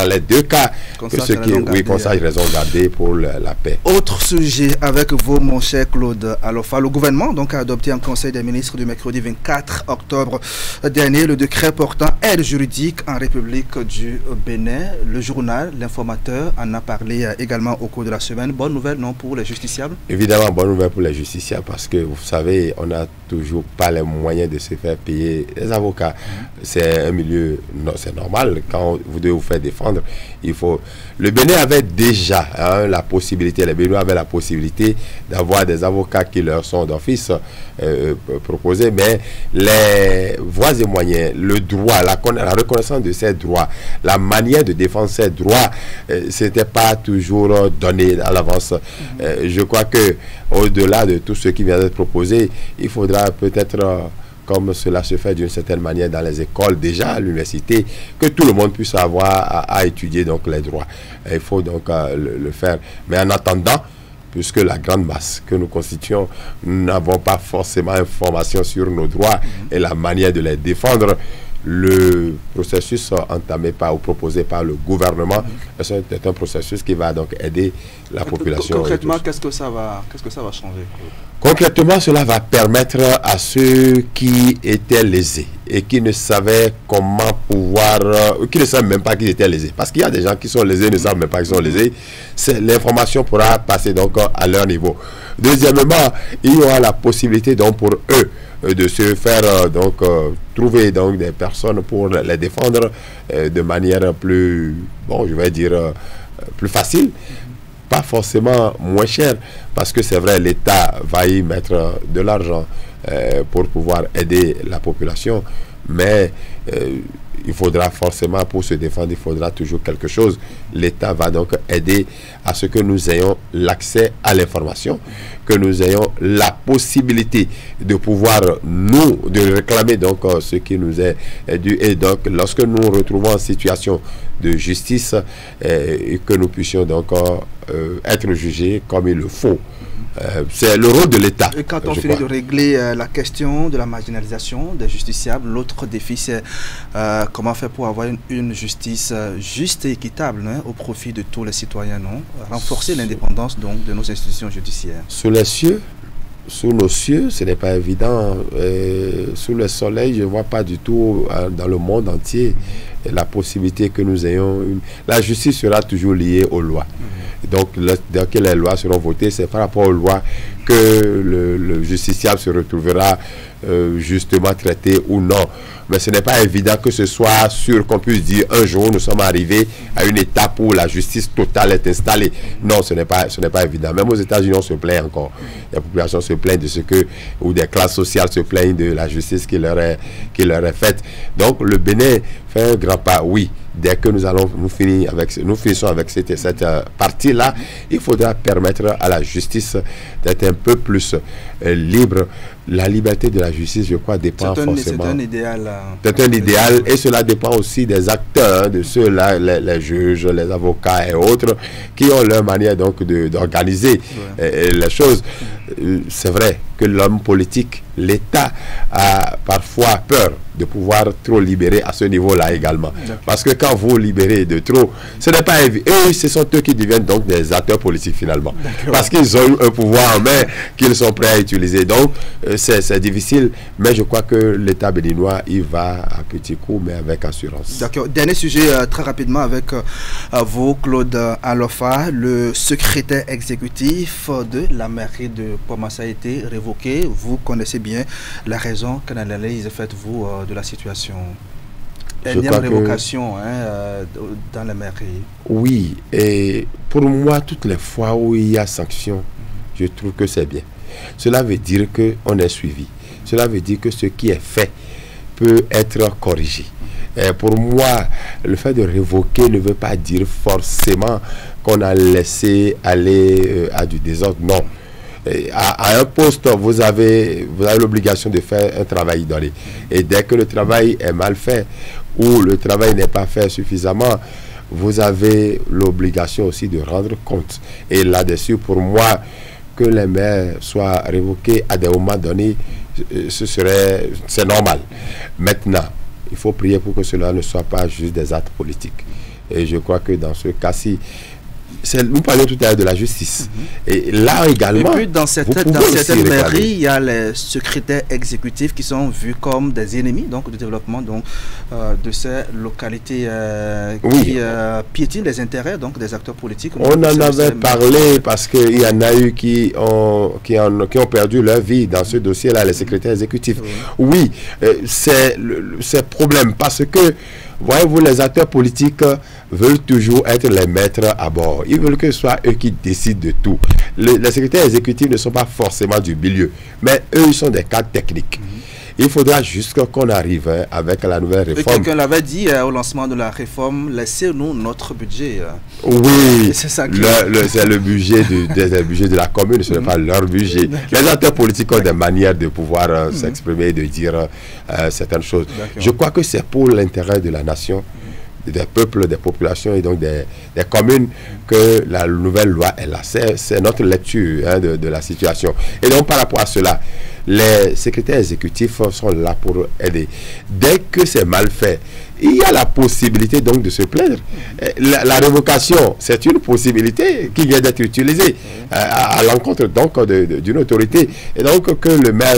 les deux cas, que ceux qui consacrent raison gardée pour la paix. Autre sujet avec vous, mon cher Claude Alofa. Le gouvernement donc a adopté en Conseil des ministres du mercredi 24 octobre dernier le décret portant aide juridique en République du Bénin. Le journal L'Informateur en a parlé également au cours de la semaine. Bonne nouvelle, non, pour les justiciables? Évidemment, bonne nouvelle pour les justiciables, parce que vous savez, on n'a toujours pas les moyens de se faire payer les avocats. C'est un milieu, c'est normal, quand vous devez vous faire défendre, il faut... Le Bénin avait déjà la possibilité, les Béninois avaient la possibilité d'avoir des avocats qui leur sont d'office proposés, mais les voies et moyens, le droit, la reconnaissance de ces droits, la manière de défendre ces droits, c'était pas toujours donné à l'avance. Je crois que au-delà de tout ce qui vient d'être proposé, il faudra peut-être, comme cela se fait d'une certaine manière dans les écoles déjà, à l'université, que tout le monde puisse avoir à étudier donc les droits. Il faut donc le faire. Mais en attendant, puisque la grande masse que nous constituons, nous n'avons pas forcément information sur nos droits et la manière de les défendre, le processus entamé par ou proposé par le gouvernement est un processus qui va donc aider la population. Concrètement, qu'est-ce que ça va changer? Concrètement, cela va permettre à ceux qui étaient lésés et qui ne savaient comment pouvoir, qui ne savent même pas qu'ils étaient lésés, parce qu'il y a des gens qui sont lésés et ne savent même pas qu'ils sont lésés, l'information pourra passer donc à leur niveau. Deuxièmement, il y aura la possibilité donc pour eux de se faire trouver donc des personnes pour les défendre de manière plus, je vais dire, plus facile. Pas forcément moins cher, parce que c'est vrai, l'État va y mettre de l'argent pour pouvoir aider la population, mais il faudra forcément, pour se défendre, il faudra toujours quelque chose. L'État va donc aider à ce que nous ayons l'accès à l'information, que nous ayons la possibilité de pouvoir de réclamer donc ce qui nous est dû. Et donc, lorsque nous nous retrouvons en situation de justice, et que nous puissions donc être jugés comme il le faut. C'est le rôle de l'État. Et quand on finit de régler la question de la marginalisation des justiciables, l'autre défi, c'est comment faire pour avoir une justice juste et équitable au profit de tous les citoyens, renforcer l'indépendance donc de nos institutions judiciaires. Sous les cieux, sous nos cieux, ce n'est pas évident. Sous le soleil, je ne vois pas du tout dans le monde entier la possibilité que nous ayons. La justice sera toujours liée aux lois. Donc, dès que les lois seront votées, c'est par rapport aux lois que le justiciable se retrouvera justement traité ou non. Mais ce n'est pas évident que ce soit sûr qu'on puisse dire un jour nous sommes arrivés à une étape où la justice totale est installée. Non, ce n'est pas évident. Même aux États-Unis, on se plaint encore. La population se plaint de ce que, ou des classes sociales se plaignent de la justice qui leur est faite. Donc le Bénin fait un grand pas, oui. Dès que nous finissons avec cette partie-là, il faudra permettre à la justice d'être un peu plus libre. La liberté de la justice, je crois, dépend forcément. C'est un idéal. C'est un idéal, et cela dépend aussi des acteurs, de ceux-là, les juges, les avocats et autres, qui ont leur manière donc d'organiser les choses. C'est vrai que l'homme politique, l'État, a parfois peur de pouvoir trop libérer à ce niveau-là également. Parce que quand vous libérez de trop, ce n'est pas évident. Et ce sont eux qui deviennent donc des acteurs politiques finalement. Parce qu'ils ont un pouvoir en main qu'ils sont prêts à utiliser. Donc, c'est difficile, mais je crois que l'État béninois, il va à petits coups, mais avec assurance. D'accord. Dernier sujet, très rapidement, avec vous, Claude Alofa. Le secrétaire exécutif de la mairie de Pomassa a été révoqué. Vous connaissez bien la raison. Quelle analyse faites-vous de la situation? Énième révocation dans la mairie. Oui, et pour moi, toutes les fois où il y a sanction, je trouve que c'est bien. Cela veut dire qu'on est suivi. Cela veut dire que ce qui est fait peut être corrigé. Et pour moi, le fait de révoquer ne veut pas dire forcément qu'on a laissé aller à du désordre. Non. À un poste, vous avez l'obligation de faire un travail idoine. Et dès que le travail est mal fait ou le travail n'est pas fait suffisamment, vous avez l'obligation aussi de rendre compte. Et là-dessus, pour moi, que les maires soient révoqués à des moments donnés, c'est normal. Maintenant, il faut prier pour que cela ne soit pas juste des actes politiques. Et je crois que dans ce cas-ci, nous parlions tout à l'heure de la justice. Et là également, et puis dans certaines mairies, il y a les secrétaires exécutifs qui sont vus comme des ennemis du développement de ces localités qui piétinent les intérêts des acteurs politiques. On en avait parlé parce qu'il y en a eu qui ont perdu leur vie dans ce dossier-là, les secrétaires exécutifs. Oui, c'est problème parce que voyez-vous, les acteurs politiques veulent toujours être les maîtres à bord. Ils veulent que ce soit eux qui décident de tout. Les secrétaires exécutifs ne sont pas forcément du milieu, mais eux, ils sont des cadres techniques. Il faudra juste qu'on arrive avec la nouvelle réforme. Quelqu'un l'avait dit au lancement de la réforme, laissez-nous notre budget. Oui, c'est le budget de la commune, ce n'est pas leur budget. Les acteurs politiques ont des manières de pouvoir s'exprimer et de dire certaines choses. Je crois que c'est pour l'intérêt de la nation, des peuples, des populations et donc des communes que la nouvelle loi est là. C'est notre lecture de la situation. Et donc par rapport à cela, les secrétaires exécutifs sont là pour aider. Dès que c'est mal fait, il y a la possibilité donc de se plaindre. La révocation, c'est une possibilité qui vient d'être utilisée à l'encontre donc d'une autorité. Et donc que le maire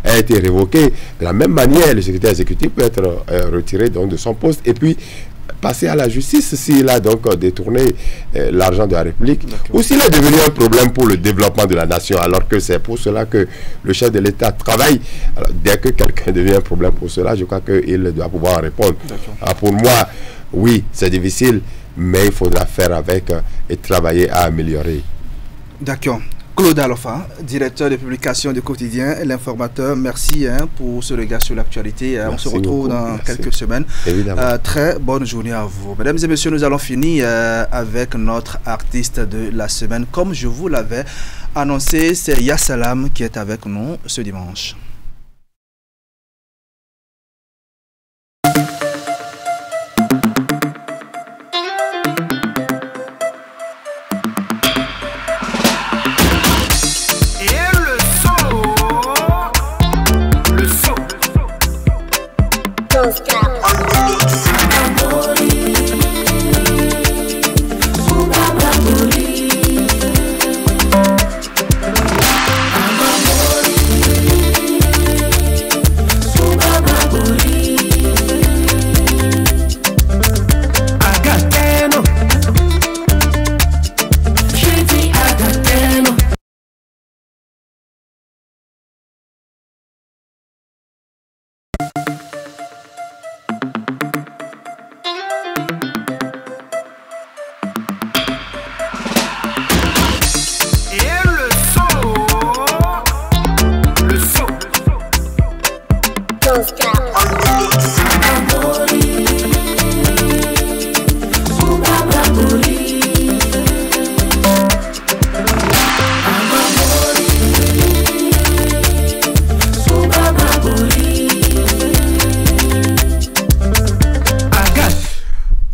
ait été révoqué, de la même manière, le secrétaire exécutif peut être retiré donc de son poste et puis passer à la justice s'il a donc détourné l'argent de la République ou s'il est devenu un problème pour le développement de la nation, alors que c'est pour cela que le chef de l'État travaille. Alors, dès que quelqu'un devient un problème pour cela, je crois qu'il doit pouvoir répondre. Alors, pour moi, oui, c'est difficile, mais il faudra faire avec et travailler à améliorer. D'accord. Claude Alofa, directeur de publication du quotidien L'Informateur, merci pour ce regard sur l'actualité. On se retrouve dans quelques semaines. Très bonne journée à vous. Mesdames et messieurs, nous allons finir avec notre artiste de la semaine. Comme je vous l'avais annoncé, c'est Yassalam qui est avec nous ce dimanche.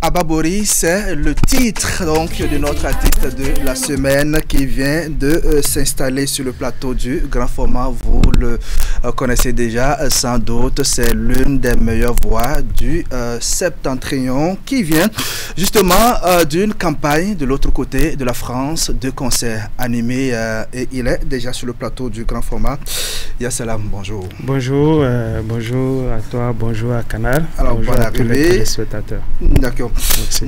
Ababori, c'est le titre donc de notre artiste de la semaine qui vient de s'installer sur le plateau du grand format. Vous le connaissez déjà sans doute, c'est l'une des meilleures voix du septentrion qui vient justement d'une campagne de l'autre côté de la France, de concerts animés et il est déjà sur le plateau du grand format. Yassalam, bonjour. Bonjour, bonjour à toi, bonjour à Canal. Alors, bonjour à tous les téléspectateurs. D'accord.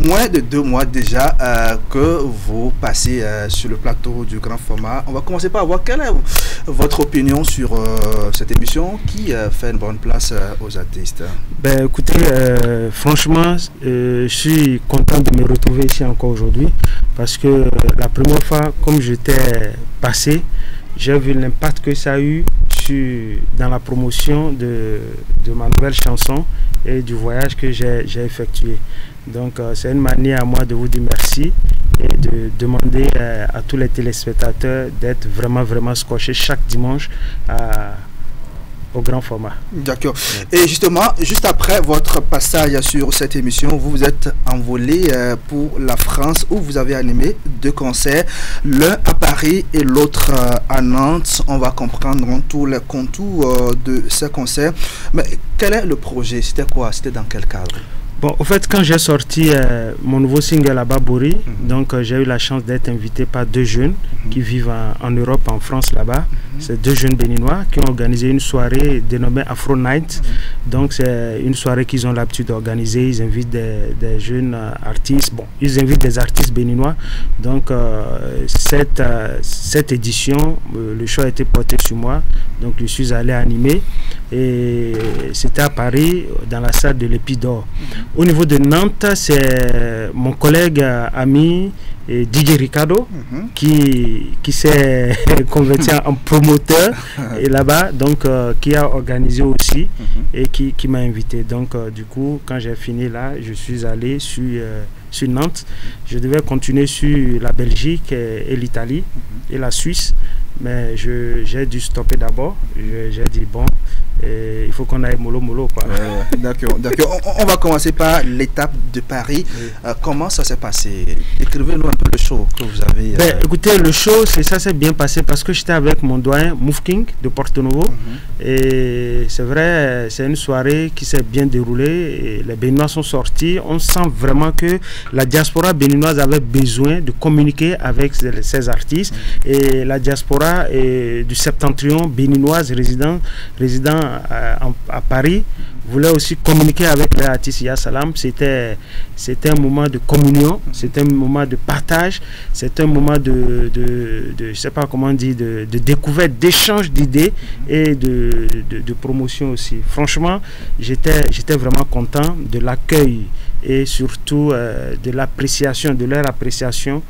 Moins de 2 mois déjà que vous passez sur le plateau du grand format. On va commencer par voir quelle est votre opinion sur cette émission qui fait une bonne place aux artistes. Ben, écoutez, franchement, je suis content de me retrouver ici encore aujourd'hui parce que la première fois, comme j'étais passé, j'ai vu l'impact que ça a eu dans la promotion de ma nouvelle chanson et du voyage que j'ai effectué. Donc c'est une manière à moi de vous dire merci et de demander à tous les téléspectateurs d'être vraiment scotchés chaque dimanche au grand format. D'accord. Et justement, juste après votre passage sur cette émission, vous vous êtes envolé pour la France où vous avez animé 2 concerts, l'un à Paris et l'autre à Nantes. On va comprendre tous les contours de ces concerts. Mais quel est le projet? C'était quoi? C'était dans quel cadre? Bon, au fait, quand j'ai sorti mon nouveau single Ababori, donc j'ai eu la chance d'être invité par 2 jeunes qui vivent en Europe, en France là-bas. C'est 2 jeunes béninois qui ont organisé une soirée dénommée Afro Night. Donc c'est une soirée qu'ils ont l'habitude d'organiser. Ils invitent des jeunes artistes. Bon, ils invitent des artistes béninois. Donc cette édition, le show a été porté sur moi. Donc je suis allé animer. Et c'était à Paris, dans la salle de l'Épi d'Or. Au niveau de Nantes, c'est mon collègue ami DJ Ricardo qui s'est converti en promoteur et là-bas, donc qui a organisé aussi et qui m'a invité. Donc du coup, quand j'ai fini là, je suis allé sur Nantes. Je devais continuer sur la Belgique et l'Italie et la Suisse. mais j'ai dû stopper d'abord. J'ai dit bon, il faut qu'on aille mollo quoi. D'accord. On va commencer par l'étape de Paris. Comment ça s'est passé? Décrivez-nous un peu le show que vous avez. Écoutez, le show, ça s'est bien passé parce que j'étais avec mon doyen Moufking de Porto Novo. Et c'est vrai, c'est une soirée qui s'est bien déroulée. Et les Béninois sont sortis. On sent vraiment que la diaspora béninoise avait besoin de communiquer avec ces artistes. Et la diaspora du septentrion béninoise résidant à Paris voulait aussi communiquer avec les artistes Yassalam. C'était un moment de communion, c'était un moment de partage, c'était un moment de je sais pas comment dire, de découverte, d'échange d'idées et de promotion aussi. Franchement, j'étais vraiment content de l'accueil et surtout de l'appréciation, de leur appréciation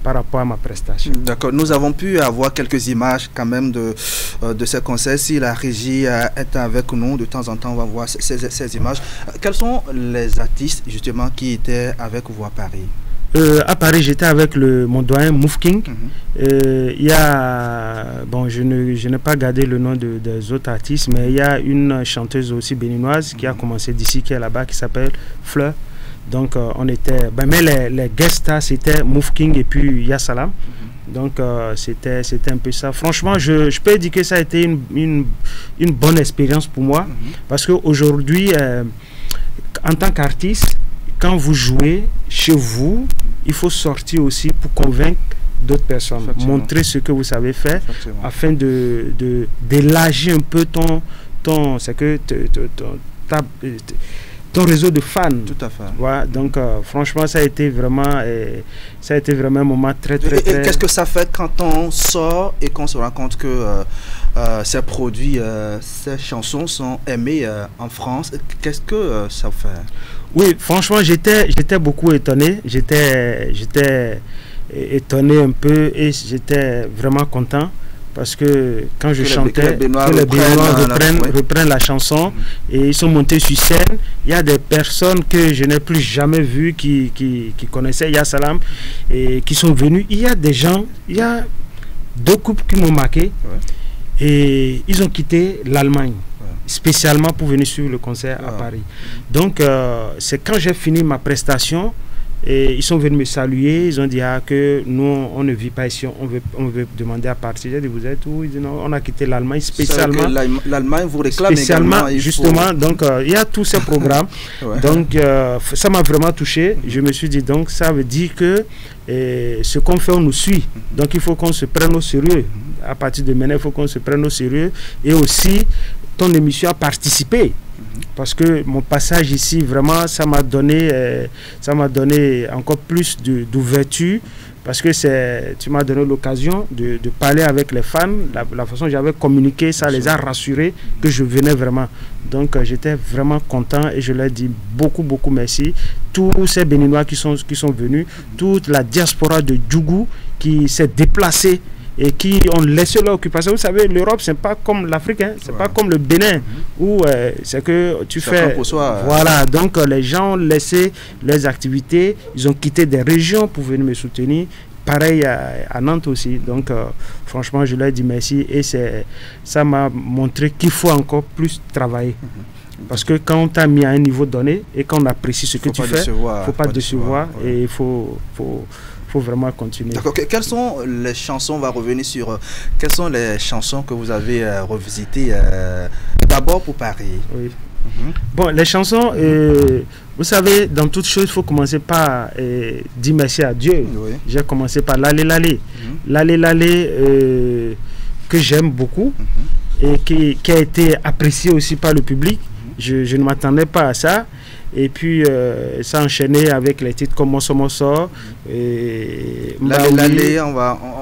par rapport à ma prestation. D'accord, nous avons pu avoir quelques images quand même de ces concerts. Si la régie est avec nous, de temps en temps on va voir ces images. Quels sont les artistes justement qui étaient avec vous à Paris? À Paris, j'étais avec mon doyen Moufking. Il y a, bon, je n'ai pas gardé le nom des autres artistes, mais il y a une chanteuse aussi béninoise qui a commencé d'ici, qui est là-bas, qui s'appelle Fleur. Donc on était, mais les guest stars c'était Moufking et puis Yassalam. Donc c'était un peu ça. Franchement, je peux dire que ça a été une bonne expérience pour moi, parce qu'aujourd'hui, en tant qu'artiste, quand vous jouez chez vous, il faut sortir aussi pour convaincre d'autres personnes, montrer ce que vous savez faire, afin d'élargir un peu ton réseau de fans. Tout à fait. Ouais, donc franchement, ça a été vraiment un moment très. Et qu'est-ce que ça fait quand on sort et qu'on se rend compte que ces produits, ces chansons sont aimées en France? Qu'est-ce que ça fait? Oui, franchement, j'étais beaucoup étonné. J'étais étonné un peu et j'étais vraiment content. Parce que quand je chantais, que les Béninois reprennent la chanson et ils sont montés sur scène. Il y a des personnes que je n'ai plus jamais vues qui connaissaient Yassalam et qui sont venues. Il y a des gens, il y a 2 couples qui m'ont marqué et ils ont quitté l'Allemagne spécialement pour venir suivre le concert à Paris. Donc c'est quand j'ai fini ma prestation. Et ils sont venus me saluer, ils ont dit que nous on ne vit pas ici, on veut demander à partir. J'ai dit vous êtes où? Ils disent non, on a quitté l'Allemagne spécialement. L'Allemagne vous réclame spécialement également, justement, donc il y a tous ces programmes. Donc ça m'a vraiment touché. Je me suis dit donc ça veut dire que ce qu'on fait on nous suit. Donc il faut qu'on se prenne au sérieux. À partir de maintenant il faut qu'on se prenne au sérieux. Et aussi ton émission a participé. Parce que mon passage ici, vraiment, ça m'a donné encore plus d'ouverture. Parce que tu m'as donné l'occasion de parler avec les fans. La façon dont j'avais communiqué, ça les a rassurés que je venais vraiment. Donc j'étais vraiment content et je leur dis beaucoup merci. Tous ces Béninois qui sont venus, toute la diaspora de Djougou qui s'est déplacée et qui ont laissé leur occupation. Vous savez, l'Europe, c'est pas comme l'Afrique, hein, c'est pas comme le Bénin, où c'est que tu fais... Voilà, donc les gens ont laissé leurs activités, ils ont quitté des régions pour venir me soutenir. Pareil à Nantes aussi. Donc, franchement, je leur dis merci et ça m'a montré qu'il faut encore plus travailler. Parce que quand on t'a mis à un niveau donné et qu'on apprécie ce que tu fais, il ne faut pas décevoir et il faut vraiment continuer. D'accord. Quelles sont les chansons, on va revenir sur, quelles sont les chansons que vous avez revisitées d'abord pour Paris? Oui. Bon, les chansons, vous savez, dans toute chose, il faut commencer par dire merci à Dieu. J'ai commencé par Lalé Lalé. Lalé Lalé, que j'aime beaucoup et qui a été apprécié aussi par le public. Je ne m'attendais pas à ça. Et puis ça enchaîné avec les titres comme Mosso Mosso et Lalé,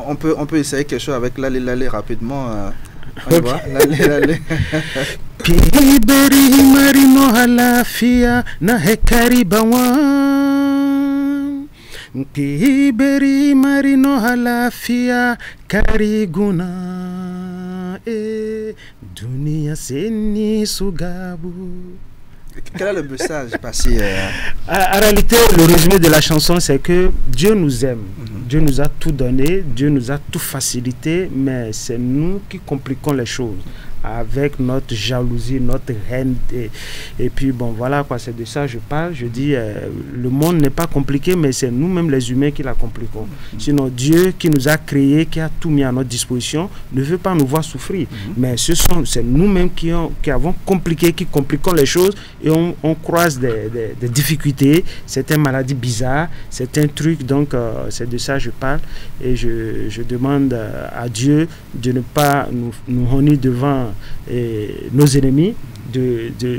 on peut essayer quelque chose avec Lalé Lalé rapidement. On y va. Lalé Lalé. Piberi marino halafia na hekari bawan. Piberi marino halafia kariguna. Dunia seni sugabu. Quel est le message passé En réalité, le résumé de la chanson, c'est que Dieu nous aime. Dieu nous a tout donné, Dieu nous a tout facilité, mais c'est nous qui compliquons les choses avec notre jalousie, notre haine. Et puis, bon, voilà, quoi, c'est de ça que je parle. Je dis, le monde n'est pas compliqué, mais c'est nous-mêmes les humains qui la compliquons. Sinon, Dieu qui nous a créés, qui a tout mis à notre disposition, ne veut pas nous voir souffrir. Mais c'est nous-mêmes qui avons compliqué, qui compliquons les choses et on croise des difficultés, certaines maladies bizarres, certains trucs. Donc, c'est de ça que je parle. Et je demande à Dieu de ne pas nous honner devant nos ennemis,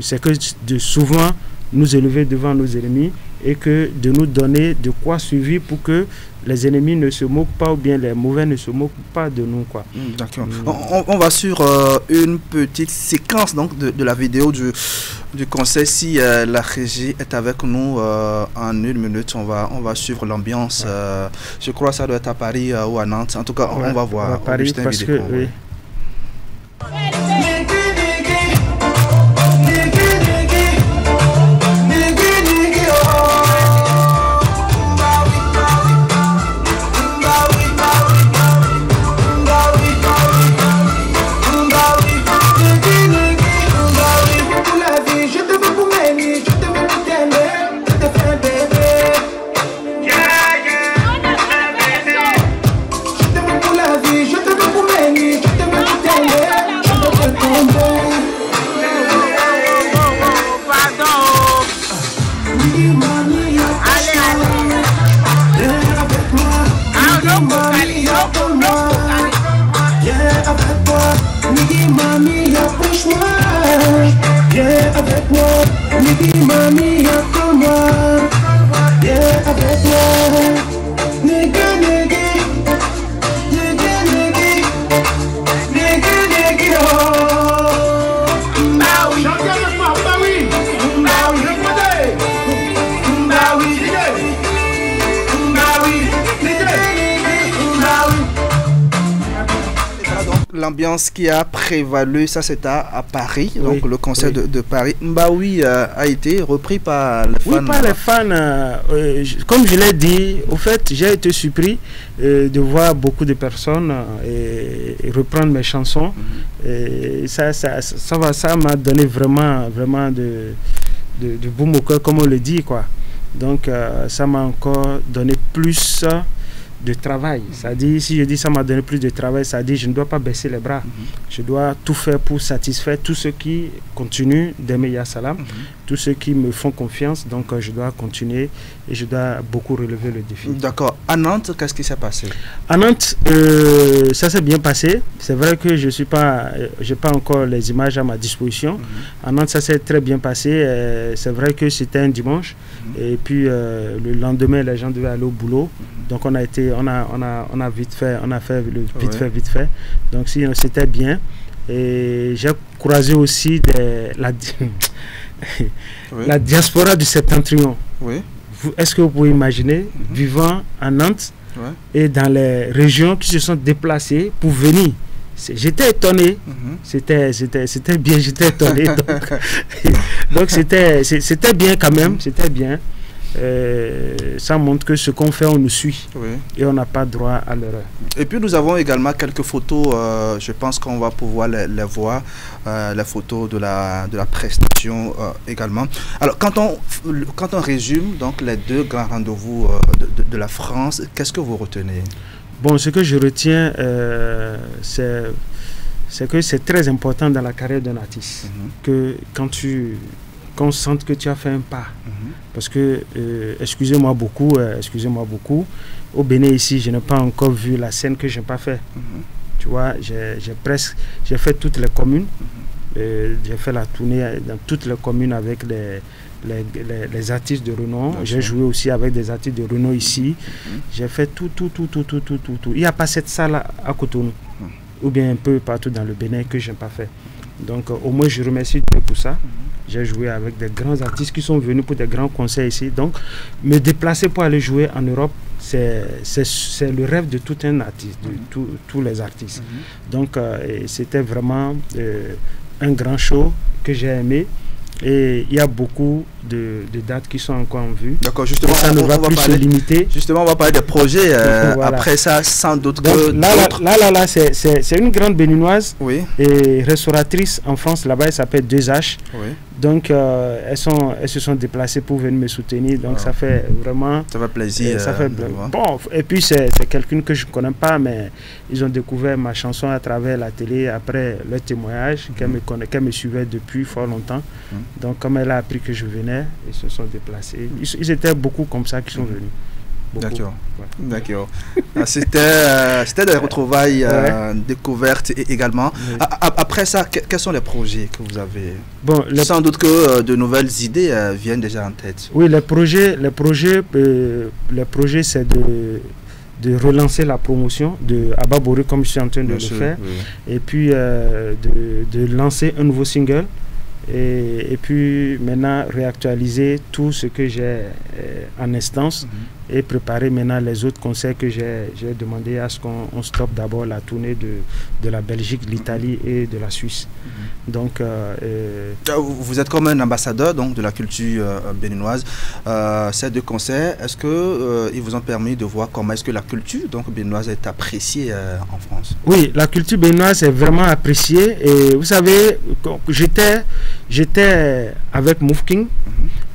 c'est que de souvent nous élever devant nos ennemis et que de nous donner de quoi suivre pour que les ennemis ne se moquent pas ou bien les mauvais ne se moquent pas de nous, quoi. D'accord. On va sur une petite séquence donc de la vidéo du conseil. Si la régie est avec nous en 1 minute, on va suivre l'ambiance. Je crois que ça doit être à Paris ou à Nantes. En tout cas, on va voir. À Paris, parce que oui. L'ambiance qui a prévalu, ça c'est à Paris, donc le concert de Paris. Mbaoui a été repris par les fans. Oui, par les fans. Comme je l'ai dit, au fait, j'ai été surpris de voir beaucoup de personnes reprendre mes chansons. Et ça m'a donné vraiment de boum au cœur, comme on le dit, quoi. Donc ça m'a encore donné plus de travail. C'est-à-dire, si je dis ça m'a donné plus de travail, c'est-à-dire je ne dois pas baisser les bras. Je dois tout faire pour satisfaire tous ceux qui continuent d'aimer Ya Salam, tous ceux qui me font confiance. Donc je dois continuer et je dois beaucoup relever le défi. D'accord. À Nantes, qu'est-ce qui s'est passé? À Nantes, ça s'est bien passé. C'est vrai que je n'ai pas encore les images à ma disposition. À Nantes, ça s'est très bien passé. C'est vrai que c'était un dimanche. Et puis le lendemain, les gens devaient aller au boulot. Donc on a vite fait, on a fait le vite fait. Donc c'était bien. Et j'ai croisé aussi la diaspora du Septentrion. Est-ce que vous pouvez imaginer vivant à Nantes et dans les régions qui se sont déplacées pour venir? J'étais étonné, c'était bien, j'étais étonné. Donc c'était bien quand même, c'était bien. Ça montre que ce qu'on fait, on nous suit et on n'a pas droit à l'erreur. Et puis nous avons également quelques photos, je pense qu'on va pouvoir les voir, les photos de la prestation également. Alors quand on résume donc les 2 grands rendez-vous de la France, qu'est-ce que vous retenez? Bon, ce que je retiens, c'est que c'est très important dans la carrière d'un artiste que qu'on sente que tu as fait un pas. Parce que, excusez-moi beaucoup, au Bénin ici, je n'ai pas encore vu la scène que je n'ai pas fait. Tu vois, j'ai fait toutes les communes, j'ai fait la tournée dans toutes les communes avec les artistes de renom. J'ai joué aussi avec des artistes de renom ici. J'ai fait tout. Il n'y a pas cette salle à Cotonou, ou bien un peu partout dans le Bénin que je n'ai pas fait. Donc, au moins, je remercie Dieu pour ça. J'ai joué avec des grands artistes qui sont venus pour des grands concerts ici. Donc, me déplacer pour aller jouer en Europe, c'est le rêve de tout un artiste, de tous les artistes. Donc, c'était vraiment un grand show que j'ai aimé. Et il y a beaucoup de dates qui sont encore en vue. D'accord, justement, ça ne va plus se limiter. Justement, on va parler des projets. Voilà. Après ça, sans doute que... Là, c'est une grande béninoise oui. et restauratrice en France. Là-bas, elle s'appelle 2H. Oui. Donc, elles se sont déplacées pour venir me soutenir. Donc, ça fait vraiment... Ça fait plaisir. Ça fait bon. Et puis, c'est quelqu'un que je ne connais pas, mais ils ont découvert ma chanson à travers la télé après le témoignage, qu'elle me suivait depuis fort longtemps. Donc, comme elle a appris que je venais, ils se sont déplacés. Ils étaient beaucoup comme ça qui sont venus. D'accord. Ouais. D'accord. C'était des retrouvailles découvertes également. Oui. Après ça, quels sont les projets que vous avez? Bon, sans doute que de nouvelles idées viennent déjà en tête. Oui, les projets c'est de relancer la promotion de Abba Boré comme je suis en train de le faire. Oui. Et puis de lancer un nouveau single. Et puis maintenant réactualiser tout ce que j'ai en instance et préparer maintenant les autres concerts que j'ai demandé à ce qu'on stoppe d'abord la tournée de la Belgique, l'Italie et de la Suisse. Donc vous êtes comme un ambassadeur donc, de la culture béninoise. Ces deux concerts, est-ce que ils vous ont permis de voir comment est-ce que la culture donc, béninoise est appréciée en France? Oui, la culture béninoise est vraiment appréciée. Et vous savez, j'étais avec Move King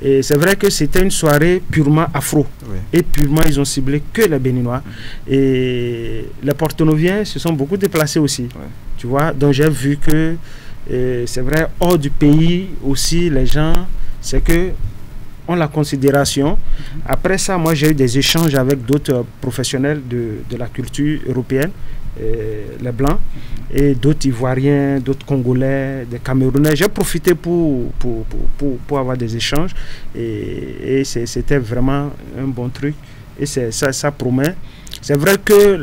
et c'est vrai que c'était une soirée purement afro et purement ils ont ciblé que les Béninois et les Porto-Noviens se sont beaucoup déplacés aussi, tu vois, donc j'ai vu que c'est vrai hors du pays aussi les gens c'est que ont la considération. Après ça moi j'ai eu des échanges avec d'autres professionnels de la culture européenne, les Blancs et d'autres Ivoiriens, d'autres Congolais, des Camerounais. J'ai profité pour avoir des échanges et c'était vraiment un bon truc et ça promet. C'est vrai que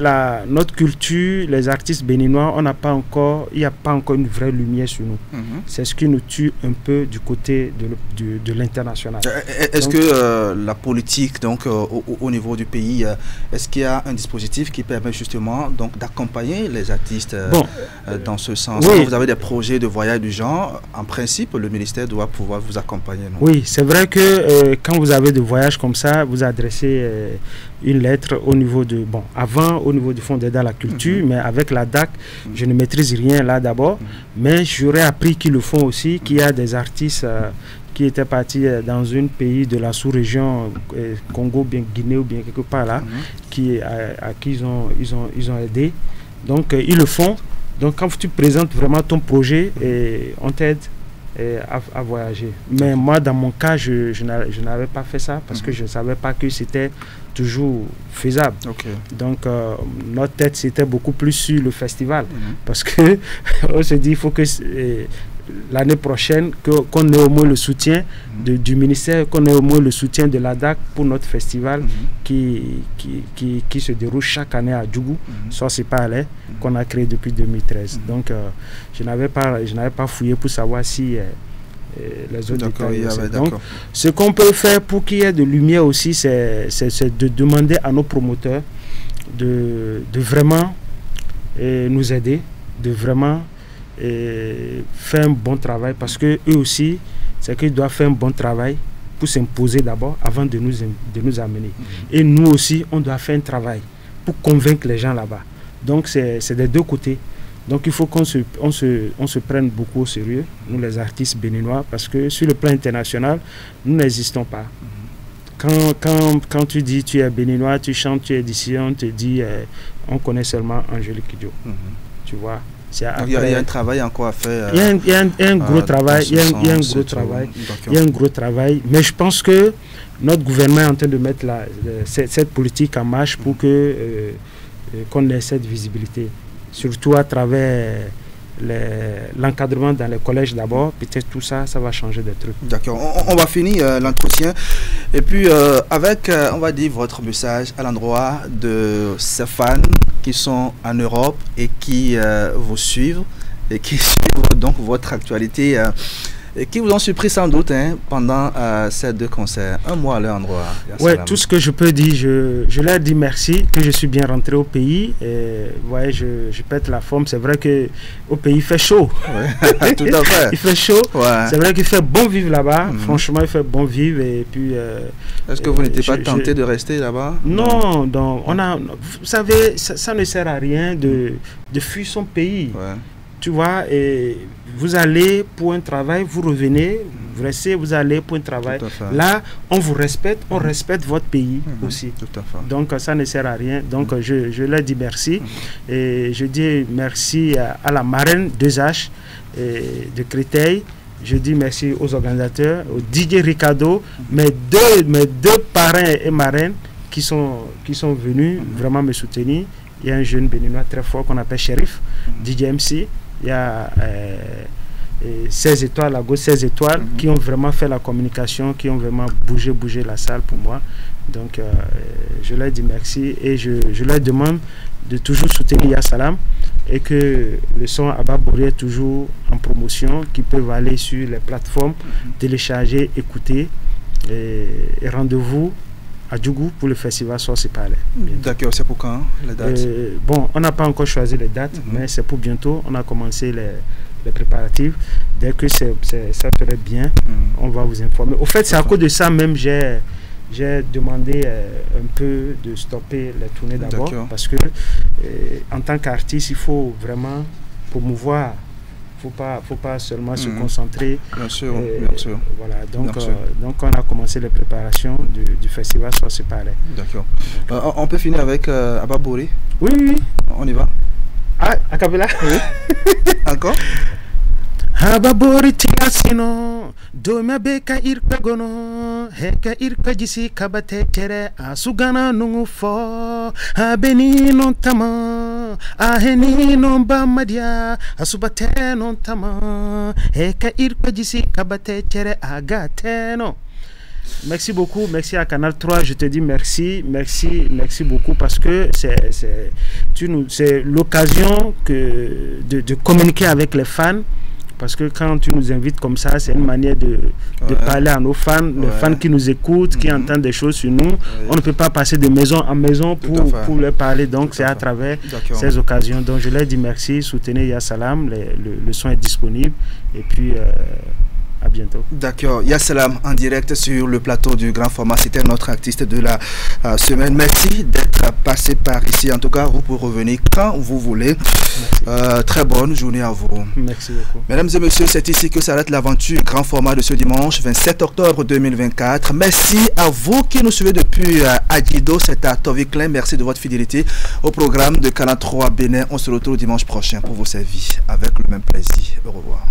notre culture, les artistes béninois, il n'y a pas encore une vraie lumière sur nous. C'est ce qui nous tue un peu du côté de l'international. Est-ce que la politique, donc au niveau du pays, est-ce qu'il y a un dispositif qui permet justement donc d'accompagner les artistes dans ce sens? Oui. Vous avez des projets de voyage du genre, en principe, le ministère doit pouvoir vous accompagner. Non? Oui, c'est vrai que quand vous avez des voyages comme ça, vous adressez une lettre au niveau de au niveau du Fonds d'aide à la culture, mais avec la DAC, je ne maîtrise rien là d'abord, mais j'aurais appris qu'ils le font aussi, qu'il y a des artistes qui étaient partis dans un pays de la sous-région, Congo, bien Guinée ou bien quelque part là, à qui ils ont aidé. Donc ils le font. Donc quand tu présentes vraiment ton projet, on t'aide à voyager. Mais moi, dans mon cas, je n'avais pas fait ça parce que je ne savais pas que c'était toujours faisable. Donc, notre tête, c'était beaucoup plus sur le festival. Parce que on se dit, il faut que l'année prochaine, qu'on ait au moins le soutien du ministère, qu'on ait au moins le soutien de la DAC pour notre festival qui se déroule chaque année à Djougou, soit c'est pas allé, qu'on a créé depuis 2013. Donc, je n'avais pas fouillé pour savoir si les autres détails. Donc, ce qu'on peut faire pour qu'il y ait de lumière aussi, c'est de demander à nos promoteurs de vraiment nous aider, de vraiment faire un bon travail, parce que eux aussi, c'est qu'ils doivent faire un bon travail pour s'imposer d'abord avant de nous amener. Et nous aussi, on doit faire un travail pour convaincre les gens là-bas. Donc c'est des deux côtés. Donc il faut qu'on se prenne beaucoup au sérieux, nous les artistes béninois, parce que sur le plan international, nous n'existons pas. Quand tu dis tu es béninois, tu chantes, tu es d'ici, on te dit on connaît seulement Angélique Kidjo. Tu vois. Il y a un travail encore à faire. Il y a un gros travail. Il y a un gros travail. Mais je pense que notre gouvernement est en train de mettre cette politique en marche pour qu'on ait cette visibilité. Surtout à travers l'encadrement dans les collèges d'abord. Peut-être tout ça, ça va changer des trucs. D'accord. On va finir l'entretien. Et puis, avec, on va dire, votre message à l'endroit de ces fans qui sont en Europe et qui vous suivent et qui suivent donc votre actualité. et qui vous ont surpris sans doute pendant ces 2 concerts. Un mot à leur endroit. Oui, tout ce que je peux dire, je leur dis merci, que je suis bien rentré au pays. Et, vous voyez, je pète la forme. C'est vrai qu'au pays, il fait chaud. Ouais, tout à fait. Il fait chaud. Ouais. C'est vrai qu'il fait bon vivre là-bas. Franchement, il fait bon vivre. Et puis, est-ce que vous n'étiez pas tenté de rester là-bas? Non, donc, vous savez, ça ne sert à rien de fuir son pays. Ouais. Tu vois, et vous allez pour un travail, vous revenez, vous restez, vous allez pour un travail. Là, on vous respecte, on respecte votre pays aussi. Tout à fait. Donc, ça ne sert à rien. Donc, je leur dis merci. Et je dis merci à la marraine 2H de Créteil. Je dis merci aux organisateurs, au DJ Ricardo, mes deux parrains et marraines qui sont venus vraiment me soutenir. Il y a un jeune béninois très fort qu'on appelle Shérif, DJ MC. Il y a 16 étoiles, à gauche 16 étoiles, qui ont vraiment fait la communication, qui ont vraiment bougé la salle pour moi. Donc, je leur dis merci et je leur demande de toujours soutenir Yassalam et que le son Abba Bory est toujours en promotion, qu'ils peuvent aller sur les plateformes, télécharger, écouter et rendez-vous à Djougou pour le festival Source et Palais. D'accord, c'est pour quand les dates? Bon, on n'a pas encore choisi les dates, mais c'est pour bientôt. On a commencé les préparatifs. Dès que ça serait bien, on va vous informer. Au fait, c'est à cause de ça même j'ai demandé un peu de stopper les tournées d'abord, parce que en tant qu'artiste, il faut vraiment promouvoir. Faut pas seulement se concentrer. Bien sûr. Voilà, donc on a commencé les préparations du festival Source et Palais. D'accord. On peut finir avec Abba Bory? Oui. On y va? Ah, a cappella? Oui. Encore? Abba Bory tilasino dome beka irka gono heka irka jisi kabate tere asugana nungu fo abeni non tama aheni non bamadia asubate non tama heka irka jisi kabate tere agate no. Merci beaucoup, merci à Canal 3, je te dis merci beaucoup parce que c'est l'occasion de communiquer avec les fans. Parce que quand tu nous invites comme ça, c'est une manière de parler à nos fans, les fans qui nous écoutent, qui entendent des choses sur nous. On ne peut pas passer de maison en maison pour leur parler. Donc, c'est à travers ces occasions. Donc, je leur dis merci, soutenez Yassalam, le son est disponible. Et puis, à bientôt. D'accord. Yassalam en direct sur le plateau du grand format. C'était notre artiste de la semaine. Merci d'être passé par ici. En tout cas, vous pouvez revenir quand vous voulez. Très bonne journée à vous. Merci beaucoup. Mesdames et messieurs, c'est ici que s'arrête l'aventure grand format de ce dimanche 27 octobre 2024. Merci à vous qui nous suivez depuis Adjido. C'est à Toviklen. Merci de votre fidélité au programme de Canal 3 Bénin. On se retrouve dimanche prochain pour vous servir avec le même plaisir. Au revoir.